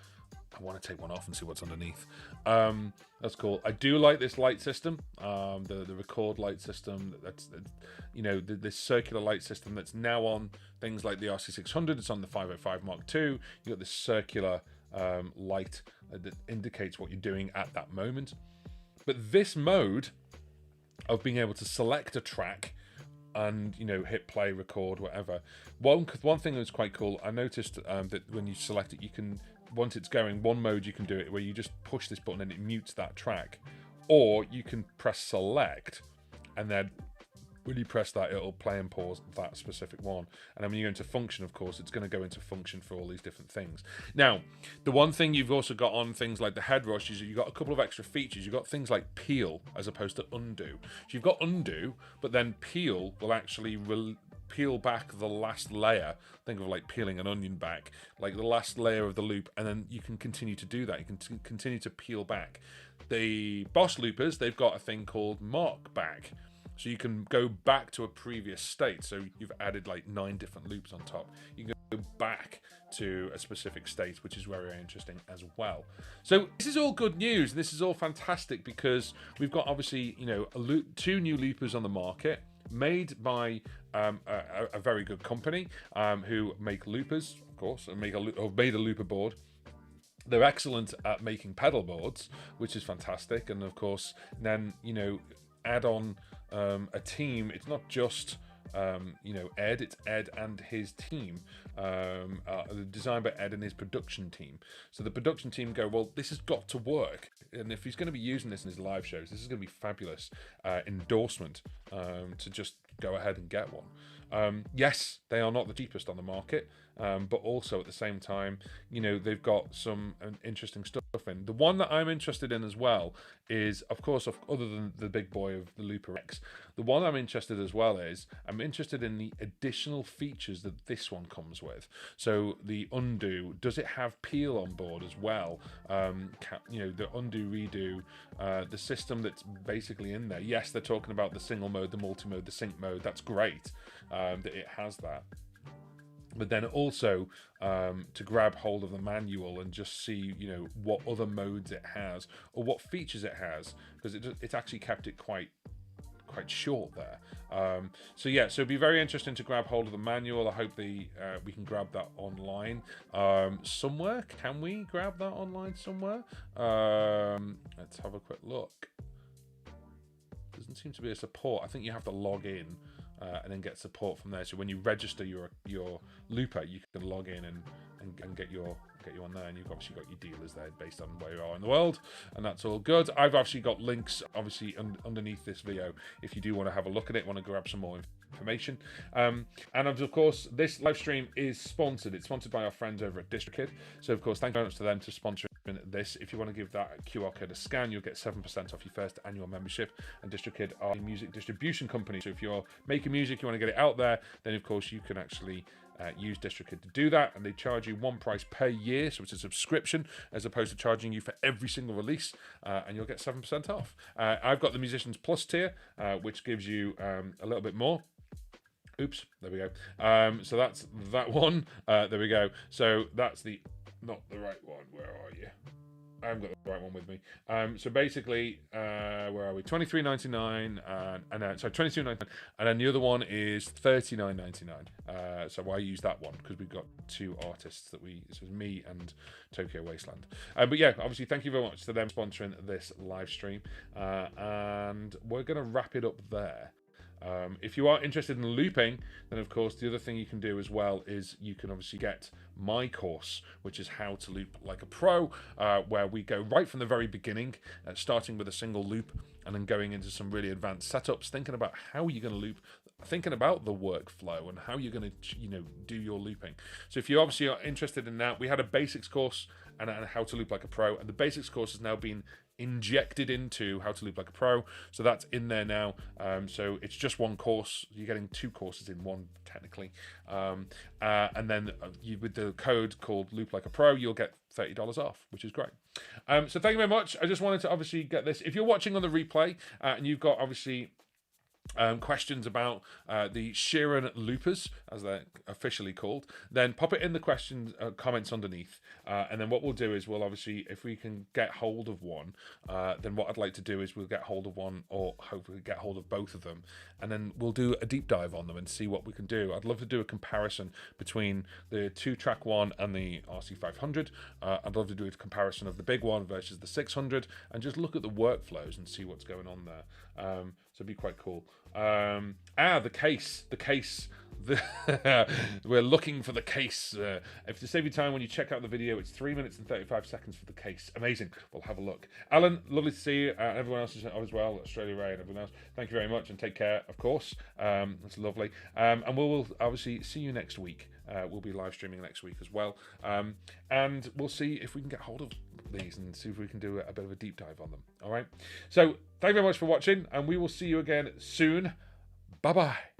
I want to take one off and see what's underneath. That's cool. I do like this light system, the record light system. That's this circular light system that's now on things like the RC600. It's on the 505 Mark II. You got this circular light that indicates what you're doing at that moment. But this mode of being able to select a track and hit play, record, whatever. One thing that's quite cool, I noticed that when you select it, you can, once it's going, one mode you can do it where you just push this button and it mutes that track, or you can press select, and then when you press that, it'll play and pause that specific one. And then when you go into function, of course, it's going to go into function for all these different things. Now, the one thing you've also got on things like the Headrush is you've got a couple of extra features. You've got things like peel as opposed to undo. So you've got undo, but then peel will actually peel back the last layer. Think of like peeling an onion back, like the last layer of the loop, and then you can continue to do that. You can continue to peel back. The Boss loopers, they've got a thing called mark back. So you can go back to a previous state. So you've added like 9 different loops on top. You can go back to a specific state, which is very interesting as well. So this is all good news. This is all fantastic because we've got obviously, 2 new loopers on the market made by a very good company who make loopers, of course, and made a looper board. They're excellent at making pedal boards, which is fantastic. And of course, then, add on a team. It's not just you know, Ed. It's Ed and his team, designed by Ed and his production team. So the production team go, well, this has got to work, and if he's going to be using this in his live shows, this is going to be fabulous endorsement to just go ahead and get one. Yes, they are not the cheapest on the market, but also at the same time, you know, they've got some interesting stuff in. The one that I'm interested in as well is, of course, other than the big boy of the Looper X, the one I'm interested as well is, I'm interested in the additional features that this one comes with. So the undo, does it have peel on board as well? You know, the undo, redo, the system that's basically in there. Yes, they're talking about the single mode, the multi-mode, the sync mode. That's great that it has that. But then also to grab hold of the manual and just see, you know, what other modes it has or what features it has, because it's actually kept it quite short there. So yeah, so it'd be very interesting to grab hold of the manual. I hope we can grab that online somewhere. Can we grab that online somewhere? Let's have a quick look. Doesn't seem to be a support. I think you have to log in and then get support from there. So when you register your looper, you can log in and get you on there, and you've obviously got your dealers there based on where you are in the world, and that's all good. I've actually got links obviously underneath this video if you do want to have a look at it, want to grab some more information. And of course, this live stream is sponsored. It's sponsored by our friends over at DistroKid. So of course, thank you very much to them to sponsor this. If you want to give that QR code a scan, you'll get 7% off your first annual membership. And DistroKid are a music distribution company. So if you're making music, you want to get it out there, then of course you can actually use DistroKid to do that, and they charge you one price per year, so it's a subscription as opposed to charging you for every single release, and you'll get 7% off. I've got the Musicians Plus tier, which gives you a little bit more. Oops, there we go. So that's that one. There we go. So that's not the right one. Where are you? I haven't got the right one with me. So basically, where are we? $23.99 and so $22.99, and then the other one is $39.99. So I use that one because we've got two artists that so it's me and Tokyo Wasteland. But yeah, obviously, thank you very much to them sponsoring this live stream, and we're gonna wrap it up there. If you are interested in looping, then of course the other thing you can do as well is you can obviously get my course, which is how to loop like a pro, where we go right from the very beginning, starting with a single loop and then going into some really advanced setups, thinking about how you're going to loop, thinking about the workflow and how you're going to, you know, do your looping. So if you obviously are interested in that, we had a basics course and how to loop like a pro, and the basics course has now been injected into how to loop like a pro, so that's in there now. So it's just one course. You're getting two courses in one technically, and then with the code called Loop Like a Pro, you'll get $30 off, which is great. So thank you very much. I just wanted to obviously get this. If you're watching on the replay and you've got obviously questions about the Sheeran loopers, as they're officially called, then pop it in the questions comments underneath, and then what we'll do is we'll obviously, if we can get hold of one, then what I'd like to do is we'll get hold of one, or hopefully get hold of both of them, and then we'll do a deep dive on them and see what we can do. I'd love to do a comparison between the 2-track one and the RC500. I'd love to do a comparison of the big one versus the 600 and just look at the workflows and see what's going on there. So it'd be quite cool. The case. We're looking for the case. If to save you time when you check out the video, it's 3 minutes and 35 seconds for the case. Amazing. We'll have a look. Alan, lovely to see you. Everyone else as well, Australia Ray and everyone else. Thank you very much, and take care, of course. That's lovely. And we'll obviously see you next week. We'll be live streaming next week as well. And we'll see if we can get hold of these and see if we can do a bit of a deep dive on them. All right. So thank you very much for watching, and we will see you again soon. Bye-bye.